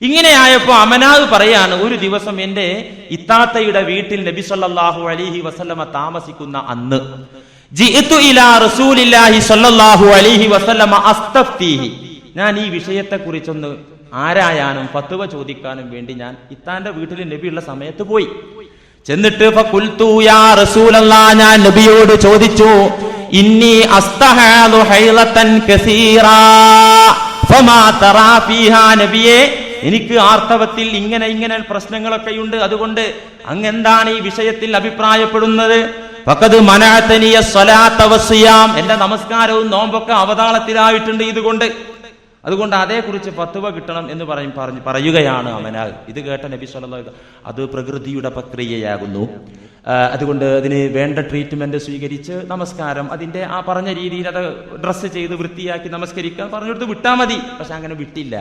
ഇങ്ങനെയായപ്പോ അമനാഹ് പറയാണ്, ഒരു ദിവസം എന്റെ ഇത്താത്തയുടെ വീട്ടിൽ നബി സല്ലല്ലാഹു അലൈഹി വസല്ലമ താമസിക്കുന്ന അന്ന് ജിഇതു ഇലാ റസൂലില്ലാഹി സല്ലല്ലാഹു അലൈഹി വസല്ലമ അസ്തഫ്തീഹി, ഞാൻ ഈ വിഷയത്തെ കുറിച്ചൊന്ന് ആരായാനും ഫത്വ ചോദിക്കാനും വേണ്ടി ഞാൻ ഇത്താന്റെ വീട്ടിൽ നബിയുള്ള സമയത്ത് പോയി. ചെന്നിട്ട് ഫഖുൽതു യാ റസൂലല്ലാഹ്, ഞാൻ നബിയോട് ചോദിച്ചു, ഇന്നി അസ്തഹാദു ഹൈളതൻ കസീറാ ഫമാ തറാ ഫീഹാ, നബിയേ എനിക്ക് ആർത്തവത്തിൽ ഇങ്ങനെ പ്രശ്നങ്ങളൊക്കെയുണ്ട്, അതുകൊണ്ട് അങ്ങെന്താണ് ഈ വിഷയത്തിൽ അഭിപ്രായപ്പെടുന്നത്? ഫഖദ് മനഅതനിയ സ്വലാത്ത വസ്സിയാം, എന്റെ നമസ്കാരവും നോമ്പൊക്കെ അവതാളത്തിലായിട്ടുണ്ട് ഇതുകൊണ്ട്. അതുകൊണ്ട് അതേക്കുറിച്ച് ഫത്വ കിട്ടണം എന്ന് പറയുകയാണ് അമനാ. ഇത് കേട്ട നബി സല്ലല്ലാഹു അലൈഹി വസല്ലം, അത് പ്രകൃതിയുടെ പ്രക്രിയയാകുന്നു, അതുകൊണ്ട് അതിന് വേണ്ട ട്രീറ്റ്മെന്റ് സ്വീകരിച്ച് നമസ്കാരം അതിന്റെ ആ പറഞ്ഞ രീതിയിൽ അത് ഡ്രസ്സ് ചെയ്ത് വൃത്തിയാക്കി നമസ്കരിക്കാൻ പറഞ്ഞെടുത്ത് വിട്ടാ മതി. പക്ഷെ അങ്ങനെ വിട്ടില്ല.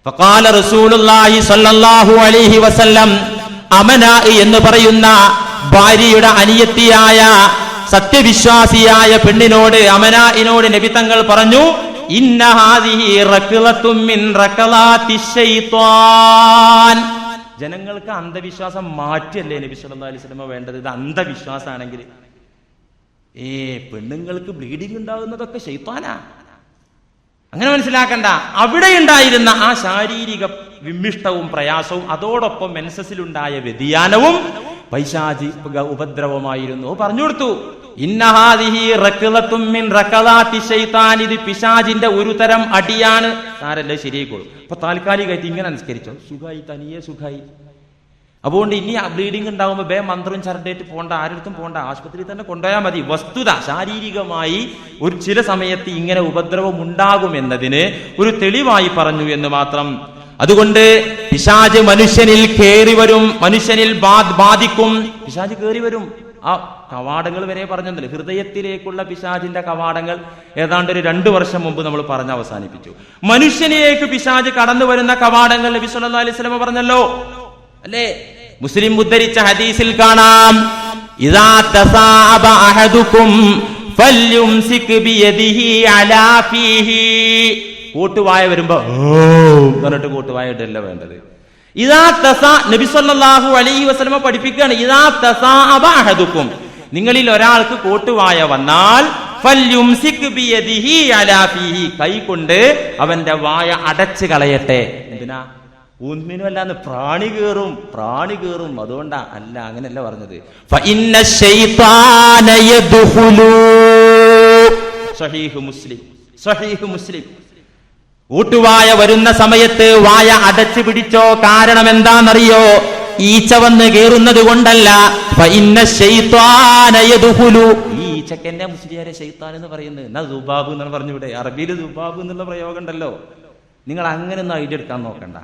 ഫഖാല റസൂലുള്ളാഹി സ്വല്ലല്ലാഹു അലൈഹി വസല്ലം, അമനാ എന്ന് പറയുന്ന ഭാര്യയുടെ അനിയത്തിയായ സത്യവിശ്വാസിയായ പെണ്ണിനോട്, അമനായിനോട് നബി തങ്ങൾ പറഞ്ഞു, ഇന്ന ഹാദിഹി റക്ളത്തും മിൻ റക്ളാത്തി ശൈത്വാൻ. ജനങ്ങൾക്ക് അന്ധവിശ്വാസം മാറ്റിയല്ലേ നബി സല്ലല്ലാഹു അലൈഹി വസല്ലം വേണ്ടത്? ഇത് അന്ധവിശ്വാസമാണെങ്കിൽ പെണ്ണുങ്ങൾക്ക് ബ്ലീഡിംഗ് ഉണ്ടാകുന്നതൊക്കെ ശൈത്വാനാ, അങ്ങനെ മനസ്സിലാക്കണ്ട. അവിടെ ഉണ്ടായിരുന്ന ആ ശാരീരിക വിമ്മിഷ്ടവും പ്രയാസവും അതോടൊപ്പം മെൻസസിലുണ്ടായ വ്യതിയാനവും പൈശാചിക ഉപദ്രവമായിരുന്നു. പറഞ്ഞു കൊടുത്തു, ഇന്നഹാദിഹി റക്ളത്തും മിൻ റക്ളാത്തി ശൈത്താൻ, ഇത് പിശാചിന്റെ ഒരു തരം അടിയാണ്. സാരല്ലേ, ശരിയായിക്കോളും. അപ്പൊ താൽക്കാലികമായിട്ട് ഇങ്ങനെ അനുസ്കരിച്ചോ, സുഖായി, തനിയെ സുഖായി. അതുകൊണ്ട് ഇനി ബ്ലീഡിംഗ് ഉണ്ടാകുമ്പോൾ മന്ത്രവും ചരണ്ടേറ്റ് പോണ്ട, ആരുടെ പോണ്ട, ആശുപത്രിയിൽ തന്നെ കൊണ്ടുപോയാൽ മതി. വസ്തുത ശാരീരികമായി ഒരു ചില സമയത്ത് ഇങ്ങനെ ഉപദ്രവം ഉണ്ടാകുമെന്നതിന് ഒരു തെളിവായി പറഞ്ഞു എന്ന് മാത്രം. അതുകൊണ്ട് പിശാച് മനുഷ്യനിൽ കയറി വരും, മനുഷ്യനിൽ ബാധിക്കും. പിശാച് കയറി വരും. ആ കവാടങ്ങൾ വരെ പറഞ്ഞല്ലോ, ഹൃദയത്തിലേക്കുള്ള പിശാചിന്റെ കവാടങ്ങൾ ഏതാണ്ട് ഒരു 2 വർഷം മുമ്പ് നമ്മൾ പറഞ്ഞ് അവസാനിപ്പിച്ചു. മനുഷ്യനിലേക്ക് പിശാച് കടന്നു വരുന്ന കവാടങ്ങൾ നബി സല്ലല്ലാഹു അലൈഹി വസല്ലം പറഞ്ഞല്ലോ, അല്ലേ? മുസ്ലിം ഉദ്ധരിച്ച ഹദീസിൽ കാണാം, ഇദാ തസാഅബ അഹദുകും ഫല്യുംസിക് ബിയദിഹി അലാ ഫീഹി. കൂട്ടുവായ വരുമ്പോ എന്നിട്ട് കൂട്ടുവായ ഇടല്ല വേണ്ടത്. ഇദാ തസാ, നബി സല്ലല്ലാഹു അലൈഹി വസല്ലം പഠിപ്പിക്കുകയാണ്, ഇദാ തസാഅബ അഹദുകും, നിങ്ങളിൽ ഒരാൾക്ക് കൂട്ടുവായ വന്നാൽ ഫല്യുംസിക് ബിയദിഹി അലാ ഫീഹി, കൈ കൊണ്ട് അവന്റെ വായ അടച്ചു കളയട്ടെ. എന്തിനാ? ഊന്മിനും അല്ലാന്ന് പ്രാണി കേറും, അതുകൊണ്ടാ. അല്ല, അങ്ങനെയല്ല പറഞ്ഞത്. ഫഇന്ന ശൈത്താന യദ്ഖുലു. സഹീഹ് മുസ്ലിം. ഊട്ടുവായ വരുന്ന സമയത്ത് വായ അടച്ചു പിടിച്ചോ. കാരണം എന്താണെന്നറിയോ? ഈച്ച വന്ന് കേറുന്നത് കൊണ്ടല്ല. ഫഇന്ന ശൈത്താന യദ്ഖുലു. ഈ ഈച്ചക്കെന്നെ മുസ്ലിയാരെ ശൈത്താൻ എന്ന് പറയുന്നത്. എന്നാ ദുബാബ് എന്നാണ് പറഞ്ഞൂടെ? അറബിയിൽ ദുബാബ് എന്നുള്ള പ്രയോഗം ഉണ്ടല്ലോ. നിങ്ങൾ അങ്ങനെ ഒന്നും ഐഡിയ എടുക്കാൻ നോക്കണ്ട.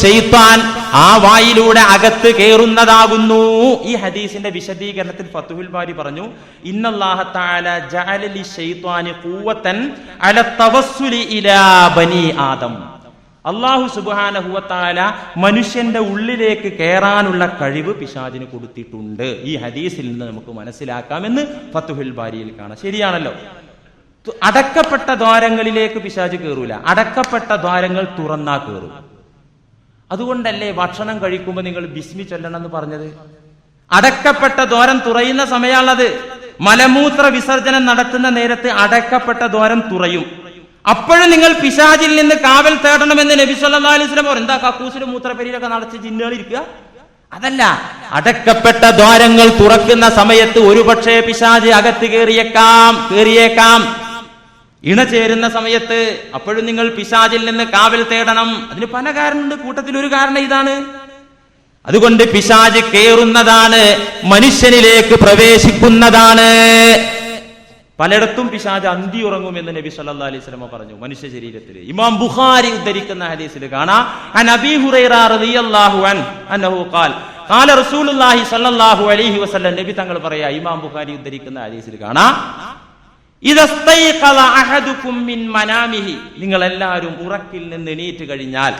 ശൈത്താൻ ആ വായിലൂടെ അകത്ത് കയറുന്നതാകുന്നു. ഈ ഹദീസിന്റെ വിശദീകരണത്തിൽ ഫത്ഹുൽ ബാരി പറഞ്ഞു, ഇന്നല്ലാഹ തആല ജഅല ലിശൈത്വാനി ഖുവ്വതൻ അല തവസ്സുലി ഇലാ ബനി ആദം. അല്ലാഹു സുബ്ഹാനഹു വ തആല മനുഷ്യന്റെ ഉള്ളിലേക്ക് കയറാനുള്ള കഴിവ് പിശാചിന് കൊടുത്തിട്ടുണ്ട്. ഈ ഹദീസിൽ നിന്ന് നമുക്ക് മനസ്സിലാക്കാമെന്ന് ഫത്ഹുൽ ബാരിയിൽ കാണാം. ശരിയാണല്ലോ. അടക്കപ്പെട്ട ദ്വാരങ്ങളിലേക്ക് പിശാച് കയറൂല, അടക്കപ്പെട്ട ദ്വാരങ്ങൾ തുറന്നാ കയറും. അതുകൊണ്ടല്ലേ ഭക്ഷണം കഴിക്കുമ്പോൾ നിങ്ങൾ ബിസ്മി ചൊല്ലണം എന്ന് പറഞ്ഞത്? അടക്കപ്പെട്ട ദ്വാരം തുറയുന്ന സമയമാണത്. മലമൂത്ര വിസർജനം നടത്തുന്ന നേരത്ത് അടക്കപ്പെട്ട ദ്വാരം തുറയും. അപ്പോഴും നിങ്ങൾ പിശാചിൽ നിന്ന് കാവൽ തേടണമെന്ന് നബി സല്ലല്ലാഹു അലൈഹി വസല്ലം പറഞ്ഞു. എന്താ കക്കൂസിലും മൂത്രപ്പെരിയിലൊക്കെ നടച്ച് ജിന്നുകൾ ഇരിക്കുക? അതല്ല, അടക്കപ്പെട്ട ദ്വാരങ്ങൾ തുറക്കുന്ന സമയത്ത് ഒരുപക്ഷെ പിശാച് അകത്ത് കയറിയേക്കാം. ഇണ ചേരുന്ന സമയത്ത് അപ്പോഴും നിങ്ങൾ പിശാചിൽ നിന്ന് കാവൽ തേടണം. അതിന് പല കാരണമുണ്ട്. കൂട്ടത്തിൽ ഒരു കാരണം ഇതാണ്. അതുകൊണ്ട് പിശാച് കയറുന്നതാണ്, മനുഷ്യനിലേക്ക് പ്രവേശിക്കുന്നതാണ്. പലയിടത്തും പിശാച് അന്തി ഉറങ്ങുമെന്ന് നബി സല്ലല്ലാഹു അലൈഹി വസല്ലം പറഞ്ഞു മനുഷ്യ ശരീരത്തിൽ. ഇമാം ബുഖാരി ഉദ്ധരിക്കുന്ന ഹദീസിൽ കാണാം, അൻ അബീ ഹുറൈറ റളിയല്ലാഹു അൻഹു ഖാൽ ഖാല റസൂലുള്ളാഹി സ്വല്ലല്ലാഹു അലൈഹി വസല്ലം. നബി തങ്ങൾ പറയാ, ഇമാം ബുഖാരി ഉദ്ധരിക്കുന്ന ഹദീസിൽ കാണാം, ഇദസ്തൈഖള അഹദുകും മിൻ മനാമിഹി, നിങ്ങൾ എല്ലാവരും ഉറക്കിൽ നിന്ന് എണീറ്റ് കഴിഞ്ഞാൽ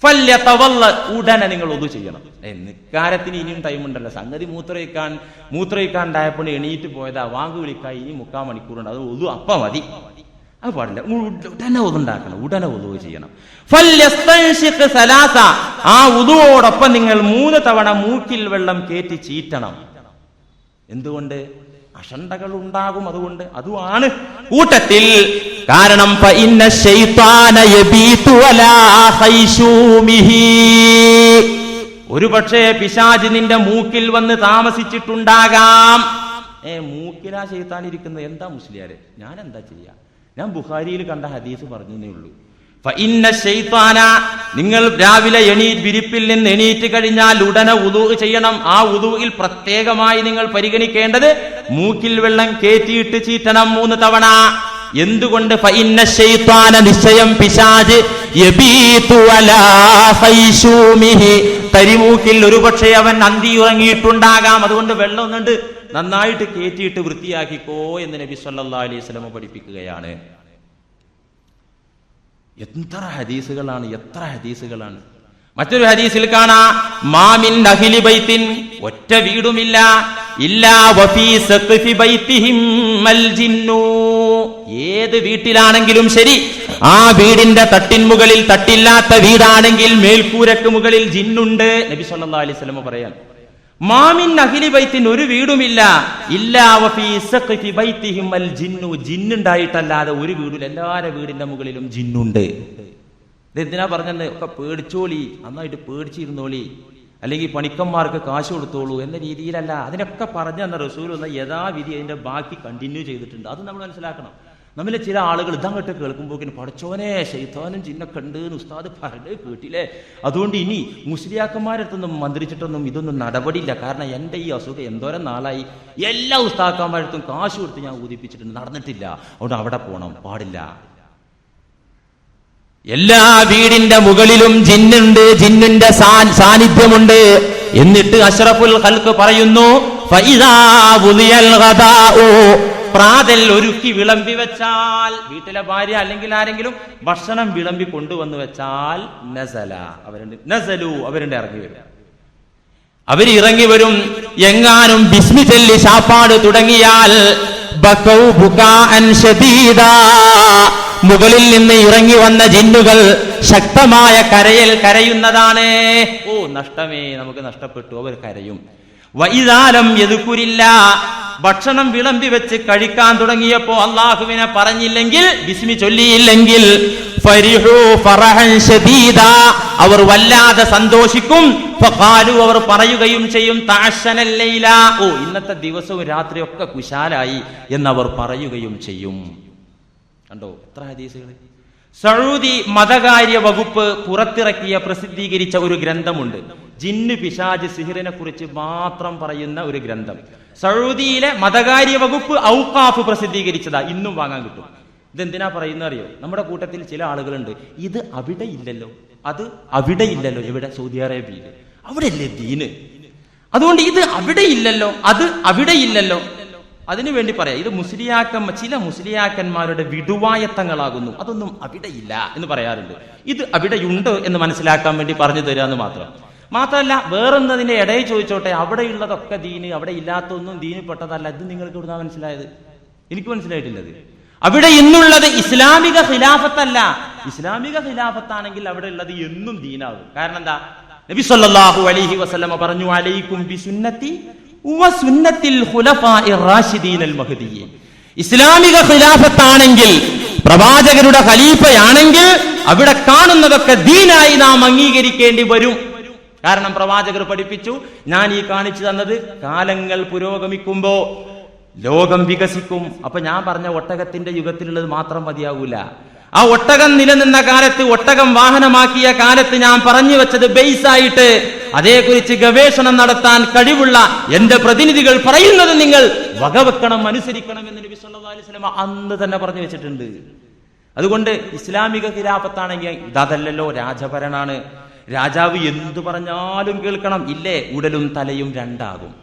ഫല്യതവല്ല, ഉടനെ നിങ്ങൾ ഒതു ചെയ്യണം. നിക്കാരത്തിന് ഇനിയും ടൈം ഉണ്ടല്ലോ. സംഗതി മൂത്രയിക്കാണ്ടായപ്പോൾ എണീറ്റ് പോയതാ, വാങ്ക് വിളിക്കാൻ ഇനി 3/4 മണിക്കൂറുണ്ട്. അത് ഒതു അപ്പം മതി, അത് പാടില്ല. ഉടനെ ഒതുണ്ടാക്കണം, ഉടനെ ഒതു ചെയ്യണം. ഫല്യസ്തൻഷിഖ് സലാസ, ആ ഉദുവോടൊപ്പം നിങ്ങൾ 3 തവണ മൂക്കിൽ വെള്ളം കയറ്റി ചീറ്റണം. എന്തുകൊണ്ട്? അഷണ്ടകൾ ഉണ്ടാകും, അതുകൊണ്ട്. അതുമാണ് കൂട്ടത്തിൽ കാരണം. ഫഇന്ന ശൈത്താന യബീതു അലാ ഖൈശൂമിഹി, ഒരുപക്ഷേ പിശാച് നിന്റെ മൂക്കിൽ വന്ന് താമസിച്ചിട്ടുണ്ടാകാം. മൂക്കിലാ ശൈത്താൻ ഇരിക്കുന്നത്. എന്താ മുസ്ലിയാരെ, ഞാൻ എന്താ ചെയ്യാ? ഞാൻ ബുഖാരിയിൽ കണ്ട ഹദീസ് പറഞ്ഞേ ഉള്ളൂ. ഫഇന്ന ശൈത്താന, നിങ്ങൾ രാവിലെ വിരിപ്പിൽ നിന്ന് എണീറ്റ് കഴിഞ്ഞാൽ ഉടനെ വുദൂ ചെയ്യണം. ആ വുദൂയിൽ പ്രത്യേകമായി നിങ്ങൾ പരിഗണിക്കേണ്ടത് മൂക്കിൽ വെള്ളം കേറ്റിയിട്ട് ചീറ്റണം 3 തവണ. എന്തുകൊണ്ട്? ഫഇന്ന ശൈത്താന, നിശ്ചയം പിശാച്, യബീതു അലാ ഖൈശൂമിഹി, കരിമൂക്കിൽ ഒരുപക്ഷെ അവൻ അന്തി ഉറങ്ങിയിട്ടുണ്ടാകാം. അതുകൊണ്ട് വെള്ളം ഒന്നുണ്ട് നന്നായിട്ട് കേറ്റിയിട്ട് വൃത്തിയാക്കിക്കോ എന്ന് നബി സല്ലല്ലാഹു അലൈഹി വസല്ലം പഠിപ്പിക്കുകയാണ്. എത്ര ഹദീസുകളാണ്. മറ്റൊരു ഹദീസിൽ കാണാ, മാമിൻ അഹ്ലി ബൈത്തിൻ, ഒറ്റ വീടുമില്ല, ഇല്ലാ വഫീ സഖഫി ബൈത്തിഹിം അൽ ജിന്നു, ഏത് വീട്ടിലാണെങ്കിലും ശരി ആ വീടിന്റെ തട്ടിൻ മുകളിൽ, തട്ടില്ലാത്ത വീടാണെങ്കിൽ മേൽക്കൂരക്ക് മുകളിൽ ജിന്നുണ്ട്. നബി സല്ലല്ലാഹു അലൈഹി വസല്ലം പറയാൻ, മാമിൻ അഹ്ലി ബൈത്തിൻ, ഒരു വീടുമില്ല, ഇല്ലാ വഫീ സഖഫി ബൈത്തിഹിം അൽ ജിന്നു, ജിന്നുണ്ടായിട്ടല്ലാതെ ഒരു വീടിൽ, എല്ലാവരുടെ വീടിന്റെ മുകളിലും ജിന്നുണ്ട്. ഇതെന്തിനാ പറഞ്ഞത്? ഒക്കെ പേടിച്ചോളി, നന്നായിട്ട് പേടിച്ചിരുന്നോളി, അല്ലെങ്കിൽ പണിക്കന്മാർക്ക് കാശ് കൊടുത്തോളൂ എന്ന രീതിയിലല്ല. അതിനൊക്കെ പറഞ്ഞു തന്ന റസൂൽ യഥാവിധി അതിന്റെ ബാക്കി കണ്ടിന്യൂ ചെയ്തിട്ടുണ്ട്. അത് നമ്മൾ മനസ്സിലാക്കണം. നമ്മിലെ ചില ആളുകൾ ഇതങ്ങോട്ട് കേൾക്കുമ്പോഴേക്കും പടച്ചോനെ ശൈത്താനും ജിന്നൊക്കെ ഉണ്ട് എന്ന് ഉസ്താദ് പറഞ്ഞ് കേട്ടില്ലേ, അതുകൊണ്ട് ഇനി മുസ്ലിയാക്കന്മാരടുത്തൊന്നും മന്ത്രിച്ചിട്ടൊന്നും ഇതൊന്നും നടപടിയില്ല, കാരണം എൻ്റെ ഈ അസുഖം എന്തോരം നാളായി, എല്ലാ ഉസ്താദന്മാരടുത്തും കാശ് കൊടുത്ത് ഞാൻ ഊതിപ്പിച്ചിട്ടുണ്ട്, നടന്നിട്ടില്ല, അതുകൊണ്ട് അവിടെ പോകണം, പാടില്ല. എല്ലാ വീടിന്റെ മുകളിലും ജിന്നുണ്ട്, ജിന്നിന്റെ സാന്നിധ്യമുണ്ട്. എന്നിട്ട് അഷ്റഫുൽ ഖൽഖ് പറയുന്നു, ഫഇദാ വുദിയൽ ഗദാഉ, പ്രാതൽ ഒരുക്കി വിളമ്പി വെച്ചാൽ, വീട്ടിലെ ഭാര്യ അല്ലെങ്കിൽ ആരെങ്കിലും ഭക്ഷണം വിളമ്പി കൊണ്ടുവന്ന് വെച്ചാൽ, നസലു അവരുണ്ട് ഇറങ്ങി വരും. അവരിറങ്ങി വരും. എങ്ങാനും ബിസ്മി ചൊല്ലി ശാപ്പാട് തുടങ്ങിയാൽ ബകൗ ബുകാഅൻ ശദീദാ, മുകളിൽ നിന്ന് ഇറങ്ങി വന്ന ജിന്നുകൾ ശക്തമായ കരയൽ കരയുന്നതാണ്. ഓ നഷ്ടമേ, നമുക്ക് നഷ്ടപ്പെട്ടു, അവർ കരയും. വഇദാലം യദ്കുരില്ല, ഭക്ഷണം വിളമ്പി വെച്ച് കഴിക്കാൻ തുടങ്ങിയപ്പോ അള്ളാഹുവിനെ പറഞ്ഞില്ലെങ്കിൽ, ബിസ്മി ചൊല്ലിയില്ലെങ്കിൽ, ഫരിഹു ഫറഹൻ ശദീദാ, അവർ വല്ലാതെ സന്തോഷിക്കും. ഫഖാലു, അവർ പറയുകയും ചെയ്യും, തഅശനൽ ലൈല, ഓ ഇന്നത്തെ ദിവസവും രാത്രിയൊക്കെ കുശാലായി എന്നവർ പറയുകയും ചെയ്യും. കണ്ടോ എത്ര ഹദീസുകൾ. സഊദി മതകാര്യ വകുപ്പ് പുറത്തിറക്കിയ പ്രസിദ്ധീകരിച്ച ഒരു ഗ്രന്ഥമുണ്ട്, ജിന്ന് പിശാച് സിഹിറിനെ കുറിച്ച് മാത്രം പറയുന്ന ഒരു ഗ്രന്ഥം. സഊദിയിലെ മതകാര്യ വകുപ്പ് ഔഖാഫ് പ്രസിദ്ധീകരിച്ചതാ, ഇന്നും വാങ്ങാൻ കിട്ടും. ഇതെന്തിനാ പറയുന്ന അറിയോ? നമ്മുടെ കൂട്ടത്തിൽ ചില ആളുകളുണ്ട്, ഇത് അവിടെ ഇല്ലല്ലോ, അത് അവിടെ ഇല്ലല്ലോ. എവിടെ? സൗദി അറേബ്യയിൽ, അവിടെ അല്ലേ ദീന്, അതുകൊണ്ട് ഇത് അവിടെ ഇല്ലല്ലോ, അത് അവിടെ ഇല്ലല്ലോ. അതിനു വേണ്ടി പറയാം, ഇത് ചില മുസ്ലിയാക്കന്മാരുടെ വിടുവായത്തങ്ങളാകുന്നു, അതൊന്നും അവിടെ ഇല്ല എന്ന് പറയാറുണ്ട്. ഇത് അവിടെയുണ്ട് എന്ന് മനസ്സിലാക്കാൻ വേണ്ടി പറഞ്ഞു തരിക എന്ന് മാത്രമല്ല, വേറൊന്നതിന്റെ ഇടയിൽ ചോദിച്ചോട്ടെ, അവിടെയുള്ളതൊക്കെ ദീന്, അവിടെ ഇല്ലാത്തൊന്നും ദീന് പെട്ടതല്ല. ഇത് നിങ്ങൾക്ക് എവിടുന്നാ മനസ്സിലായത്? എനിക്ക് മനസ്സിലായിട്ടില്ലത്. അവിടെ ഇന്നുള്ളത് ഇസ്ലാമിക ഖിലാഫത്തല്ല. ഇസ്ലാമിക ഖിലാഫത്താണെങ്കിൽ അവിടെ ഉള്ളത് എന്നും ദീനാകും. കാരണം എന്താ? നബി സല്ലല്ലാഹു അലൈഹി വസല്ലമ പറഞ്ഞു, അലൈക്കും ബിസുന്നത്തി വസുന്നത്തിൽ ഖുലഫാഇർ റാഷിദീനൽ മഹ്ദിയ്യീൻ. ഇസ്ലാമിക ഖിലാഫത്താണെങ്കിൽ, പ്രവാചകരുടെ ഖലീഫയാണെങ്കിൽ, അവിടെ കാണുന്നതൊക്കെ ദീനായി നാം അംഗീകരിക്കേണ്ടി വരും. കാരണം പ്രവാചകർ പഠിപ്പിച്ചു, ഞാൻ ഈ കാണിച്ചു തന്നത് കാലങ്ങൾ പുരോഗമിക്കുമ്പോ ലോകം വികസിക്കും. അപ്പൊ ഞാൻ പറഞ്ഞ ഒട്ടകത്തിന്റെ യുഗത്തിലുള്ളത് മാത്രം മതിയാവൂല. ആ ഒട്ടകം നിലനിന്ന കാലത്ത്, ഒട്ടകം വാഹനമാക്കിയ കാലത്ത് ഞാൻ പറഞ്ഞു വെച്ചത് ബേസായിട്ട് അതേക്കുറിച്ച് ഗവേഷണം നടത്താൻ കഴിവുള്ള എന്റെ പ്രതിനിധികൾ പറയുന്നത് നിങ്ങൾ വകവെക്കണം, അനുസരിക്കണം എന്ന് നബി സല്ലല്ലാഹു അലൈഹി വസല്ലം അന്ന് തന്നെ പറഞ്ഞു വെച്ചിട്ടുണ്ട്. അതുകൊണ്ട് ഇസ്ലാമിക ഖിലാഫത്താണെങ്കിൽ ഇതല്ലല്ലോ, രാജഭരണാണ്. രാജാവ് എന്തു പറഞ്ഞാലും കേൾക്കണം, ഇല്ലേ? ഉടലും തലയും രണ്ടാകും.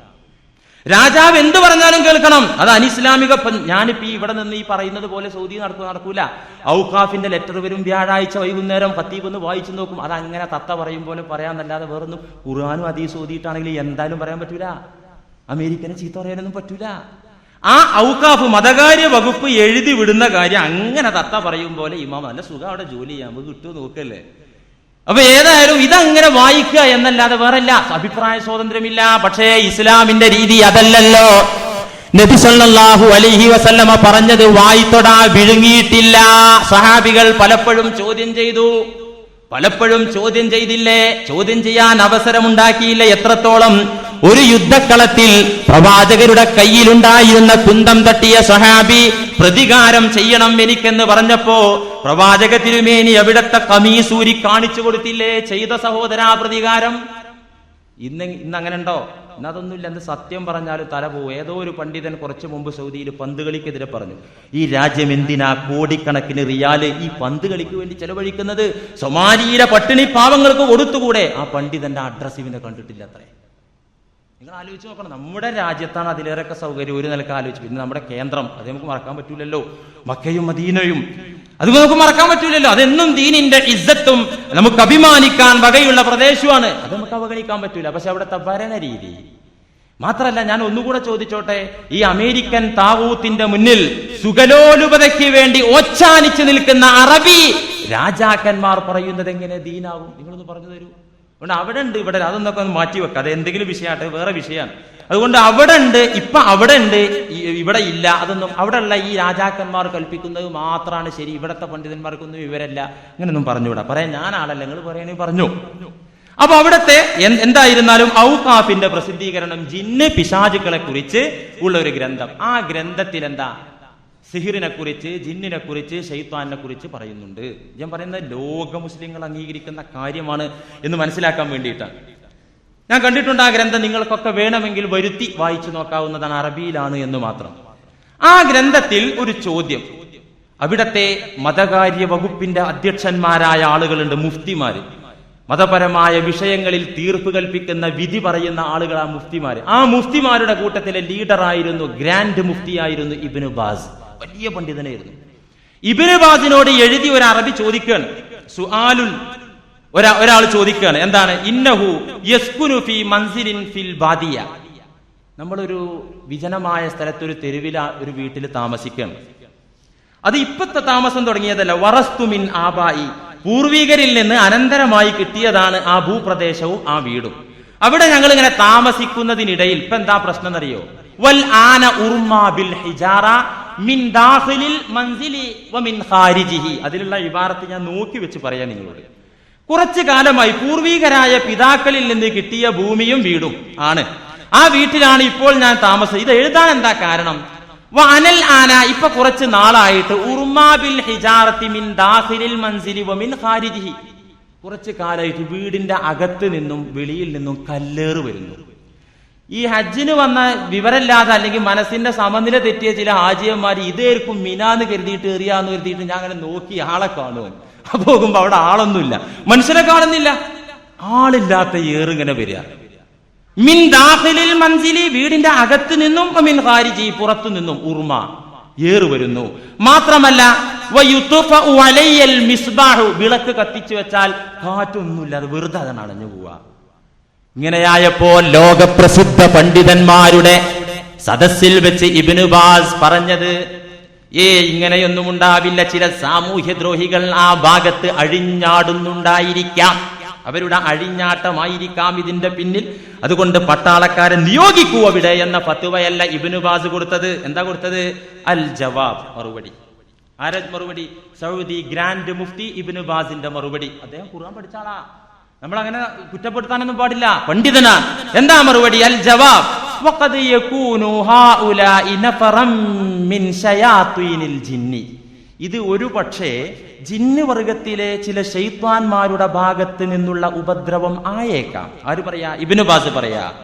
രാജാവ് എന്ത് പറഞ്ഞാലും കേൾക്കണം, അത് അനിസ്ലാമിക. ഞാനിപ്പോ ഇവിടെ നിന്ന് ഈ പറയുന്നത് പോലെ സൗദി നടക്കൂല. ഔഖാഫിന്റെ ലെറ്റർ വരും, വ്യാഴാഴ്ച വൈകുന്നേരം ഖത്തീബ് ഒന്ന് വായിച്ചു നോക്കും. അത് അങ്ങനെ തത്ത പറയും പോലെ പറയാന്നല്ലാതെ വേറൊന്നും ഖുർആനും ഹദീസും ഓതിയിട്ടാണെങ്കിൽ എന്തായാലും പറയാൻ പറ്റൂല. അമേരിക്കനെ ചീത്ത പറയാനൊന്നും പറ്റൂല. ആ ഔഖാഫ് മതകാര്യ വകുപ്പ് എഴുതി വിടുന്ന കാര്യം അങ്ങനെ തത്ത പറയും പോലെ ഇമാം നല്ല സുഖം അവിടെ ജോലി ചെയ്യാൻ നമുക്ക് കിട്ടുമോ നോക്കല്ലേ. അപ്പൊ ഏതായാലും ഇതങ്ങനെ വായിക്കുക എന്നല്ലാതെ വേറല്ല, അഭിപ്രായ സ്വാതന്ത്ര്യമില്ല. പക്ഷേ ഇസ്ലാമിന്റെ രീതി അതല്ലല്ലോ. നബി സല്ലല്ലാഹു അലൈഹി വസല്ലമ പറഞ്ഞത് വായിത്തൊടാ വിഴുങ്ങിയിട്ടില്ല. സഹാബികൾ പലപ്പോഴും ചോദ്യം ചെയ്തു, പലപ്പോഴും ചോദ്യം ചെയ്തില്ലേ, ചോദ്യം ചെയ്യാൻ അവസരമുണ്ടാക്കിയില്ല. എത്രത്തോളം? ഒരു യുദ്ധക്കളത്തിൽ പ്രവാചകരുടെ കയ്യിലുണ്ടായിരുന്ന കുന്തം തട്ടിയ സ്വഹാബി പ്രതികാരം ചെയ്യണം എനിക്കെന്ന് പറഞ്ഞപ്പോ പ്രവാചക തിരുമേനി അവിടത്തെ കമീസൂരി കാണിച്ചു കൊടുത്തില്ലേ? ചെയ്ത സഹോദരാ പ്രതികാരം. ഇന്ന് അങ്ങനെ ഉണ്ടോ? ഇന്നതൊന്നുമില്ല. എന്ത് സത്യം പറഞ്ഞാലും തല പോവും. ഏതോ ഒരു പണ്ഡിതൻ കുറച്ചു മുമ്പ് സൗദിയിൽ പന്ത് കളിക്കെതിരെ പറഞ്ഞു, ഈ രാജ്യം എന്തിനാ കോടിക്കണക്കിന് റിയാല് ഈ പന്ത് കളിക്ക് വേണ്ടി ചെലവഴിക്കുന്നത്? സൊമാലിയിലെ പട്ടിണി പാവങ്ങൾക്ക് കൊടുത്തുകൂടെ? ആ പണ്ഡിതന്റെ അഡ്രസ് ഇവനെ കണ്ടിട്ടില്ല അത്രേ. നിങ്ങൾ ആലോചിച്ച് നോക്കണം. നമ്മുടെ രാജ്യത്താണ് അതിലേറെയൊക്കെ സൗകര്യം. ഒരു നിലക്ക് ആലോചിച്ചു. പിന്നെ നമ്മുടെ കേന്ദ്രം, അത് നമുക്ക് മറക്കാൻ പറ്റൂലല്ലോ. മക്കയും മദീനയും അത് നമുക്ക് മറക്കാൻ പറ്റൂലല്ലോ. അതെന്നും ദീനിന്റെ ഇസ്സത്തും നമുക്ക് അഭിമാനിക്കാൻ വകയുള്ള പ്രദേശമാണ്. അത് നമുക്ക് അവഗണിക്കാൻ പറ്റൂല. പക്ഷെ അവിടുത്തെ ഭരണരീതി മാത്രല്ല, ഞാൻ ഒന്നുകൂടെ ചോദിച്ചോട്ടെ, ഈ അമേരിക്കൻ താവൂത്തിന്റെ മുന്നിൽ സുഖലോലുപതയ്ക്ക് വേണ്ടി ഓച്ചാനിച്ചു നിൽക്കുന്ന അറബി രാജാക്കന്മാർ പറയുന്നത് എങ്ങനെ ദീനാകും? നിങ്ങളൊന്ന് പറഞ്ഞു തരൂ. അതുകൊണ്ട് അവിടെ ഉണ്ട്, ഇവിടെ അതൊന്നൊക്കെ ഒന്ന് മാറ്റി വെക്കുക. അത് എന്തെങ്കിലും വിഷയമാട്ടെ, വേറെ വിഷയമാണ്. അതുകൊണ്ട് അവിടെ ഉണ്ട്, ഇപ്പൊ അവിടെ ഉണ്ട്, ഇവിടെ ഇല്ല. അതൊന്നും അവിടെയുള്ള ഈ രാജാക്കന്മാർ കൽപ്പിക്കുന്നത് മാത്രമാണ് ശരി. ഇവിടത്തെ പണ്ഡിതന്മാർക്കൊന്നും വിവരമില്ല. ഇങ്ങനൊന്നും പറഞ്ഞുകൂടാ. പറയാൻ ഞാൻ ആളല്ല, നിങ്ങൾ പറയാനേ പറഞ്ഞു. അപ്പൊ അവിടത്തെ എന്തായിരുന്നാലും ഔഖാഫിന്റെ പ്രസിദ്ധീകരണം ജിന്ന് പിശാചുക്കളെ കുറിച്ച് ഉള്ള ഒരു ഗ്രന്ഥം. ആ ഗ്രന്ഥത്തിൽ എന്താ സിഹിറിനെ കുറിച്ച്, ജിന്നിനെ കുറിച്ച്, ശൈത്താനെ കുറിച്ച് പറയുന്നുണ്ട്. ഞാൻ പറയുന്നത് ലോക മുസ്ലിങ്ങൾ അംഗീകരിക്കുന്ന കാര്യമാണ് എന്ന് മനസ്സിലാക്കാൻ വേണ്ടിയിട്ടാണ്. ഞാൻ കണ്ടിട്ടുണ്ട് ആ ഗ്രന്ഥം. നിങ്ങൾക്കൊക്കെ വേണമെങ്കിൽ വരുത്തി വായിച്ചു നോക്കാവുന്നതാണ്. അറബിയിലാണ് എന്ന് മാത്രം. ആ ഗ്രന്ഥത്തിൽ ഒരു ചോദ്യം, അവിടത്തെ മതകാര്യ വകുപ്പിന്റെ അധ്യക്ഷന്മാരായ ആളുകളുണ്ട്, മുഫ്തിമാര്. മതപരമായ വിഷയങ്ങളിൽ തീർപ്പ് കൽപ്പിക്കുന്ന, വിധി പറയുന്ന ആളുകൾ ആ മുഫ്തിമാര്. ആ മുഫ്തിമാരുടെ കൂട്ടത്തിലെ ലീഡറായിരുന്നു, ഗ്രാൻഡ് മുഫ്തിയായിരുന്നു ഇബ്നു ബാസ്. വലിയ പണ്ഡിതനായിരുന്നു. ഇബ്നു ബാസിനോട് എഴുതി ഒരു അറബി ചോദിക്കുകയാണ്, സുആലുൽ, ഒരാൾ ചോദിക്കുകയാണ്, എന്താണ്? ഇന്നഹു യസ്കുനു ഫീ മൻസിലിൻ ഫിൽ ബാദിയ. നമ്മളൊരു വിജനമായ സ്ഥലത്തൊരു തെരുവില ഒരു വീട്ടിൽ താമസിക്കുകയാണ്. അത് ഇപ്പത്തെ താമസം തുടങ്ങിയതല്ല. വറസ്തു മിൻ ആബായി, പൂർവികരിൽ നിന്ന് അനന്തരമായി കിട്ടിയതാണ് ആ ഭൂപ്രദേശവും ആ വീടും. അവിടെ ഞങ്ങൾ ഇങ്ങനെ താമസിക്കുന്നതിനിടയിൽ ഇപ്പൊ എന്താ പ്രശ്നം എന്നറിയോ? വൽ ആന ഉർമാ ബിൽ ഹിജാറ മിൻ ദാഖിലിൽ മൻസിലി വമിൻ ഖാരിജിഹി. അതിലുള്ള ഇബാറത്ത് ഞാൻ നോക്കി വെച്ച് പറയാം നിങ്ങളോട്. കുറച്ചു കാലമായി പൂർവികരായ പിതാക്കളിൽ നിന്ന് കിട്ടിയ ഭൂമിയും വീടും ആണ്. ആ വീട്ടിലാണ് ഇപ്പോൾ ഞാൻ താമസം. ഇത് എഴുതാൻ എന്താ കാരണം? അനൽ ആന, ഇപ്പൊ കുറച്ച് നാളായിട്ട് ഉർമാ ബിൽ ഹിജാറത്തി മിൻ ദാഖിലിൽ മൻസിലി വമിൻ ഖാരിജിഹി. കുറച്ചു കാലമായിട്ട് വീടിന്റെ അകത്ത് നിന്നും വെളിയിൽ നിന്നും കല്ലേറ് വരുന്നു. ഈ ഹജ്ജിന് വന്ന വിവരമില്ലാതെ അല്ലെങ്കിൽ മനസ്സിന്റെ സമനില തെറ്റിയ ചില ഹാജിയന്മാർ ഇതായിരിക്കും മിനാന്ന് കരുതിയിട്ട് എറിയാന്ന് കരുതിയിട്ട് ഞാൻ അങ്ങനെ നോക്കി ആളെ കാണും. പോകുമ്പോ അവിടെ ആളൊന്നുമില്ല, മനുഷ്യനെ കാണുന്നില്ല. ആളില്ലാത്ത ഏറിങ്ങനെ വരിക. മിൻ ദാഖിലിൽ മൻസിലി, വീടിന്റെ അകത്ത് നിന്നും, മിൻ ഖാരിജി, പുറത്തു നിന്നും ഉർമ, ഏറ് വരുന്നു. മാത്രമല്ല വയുത്ഫഉ അലയ്യൽ മിസ്ബാഹു, വിളക്ക് കത്തിച്ചു വെച്ചാൽ കാറ്റൊന്നുമില്ല, അത് വെറുതെ അതാണ് അണഞ്ഞു പോവാ. ഇങ്ങനെയായപ്പോ ലോകപ്രസിദ്ധ പണ്ഡിതന്മാരുടെ സദസ്സിൽ വെച്ച് ഇബ്നു ബാസ് പറഞ്ഞത്, ഇങ്ങനെയൊന്നും ഉണ്ടാവില്ല, ചില സാമൂഹ്യദ്രോഹികൾ ആ ഭാഗത്ത് അഴിഞ്ഞാടുന്നുണ്ടായിരിക്കാം, അവരുടെ അഴിഞ്ഞാട്ടമായിരിക്കാം ഇതിന്റെ പിന്നിൽ. അതുകൊണ്ട് പട്ടാളക്കാരെ നിയോഗിക്കൂ അവിടെ എന്ന ഫത്വയല്ല ഇബ്നു ബാസ് കൊടുത്തത്. എന്താ കൊടുത്തത്? അൽ ജവാബ്, മറുപടി. ആരാ മറുപടി? സൗദി ഗ്രാൻഡ് മുഫ്തി ഇബ്നു ബാസിന്റെ മറുപടി. അദ്ദേഹം ഖുർആൻ പഠിച്ചാളാ, നമ്മളങ്ങനെ കുറ്റപ്പെടുത്താനൊന്നും പാടില്ല, പണ്ഡിതനാ. എന്താ മറുപടി? അൽ ജവാബ് വഖദ് യകൂനു ഹൗലാഇ നഫറം മിൻ ശയാത്തീനിൽ ജിന്നി. ഇത് ഒരു പക്ഷേ ജിന്ന് വർഗത്തിലെ ചില ശൈത്വാന്മാരുടെ ഭാഗത്ത് നിന്നുള്ള ഉപദ്രവം ആയേക്കാം. ആര് പറയാ? ഇബ്നു ബാസ് പറയാ.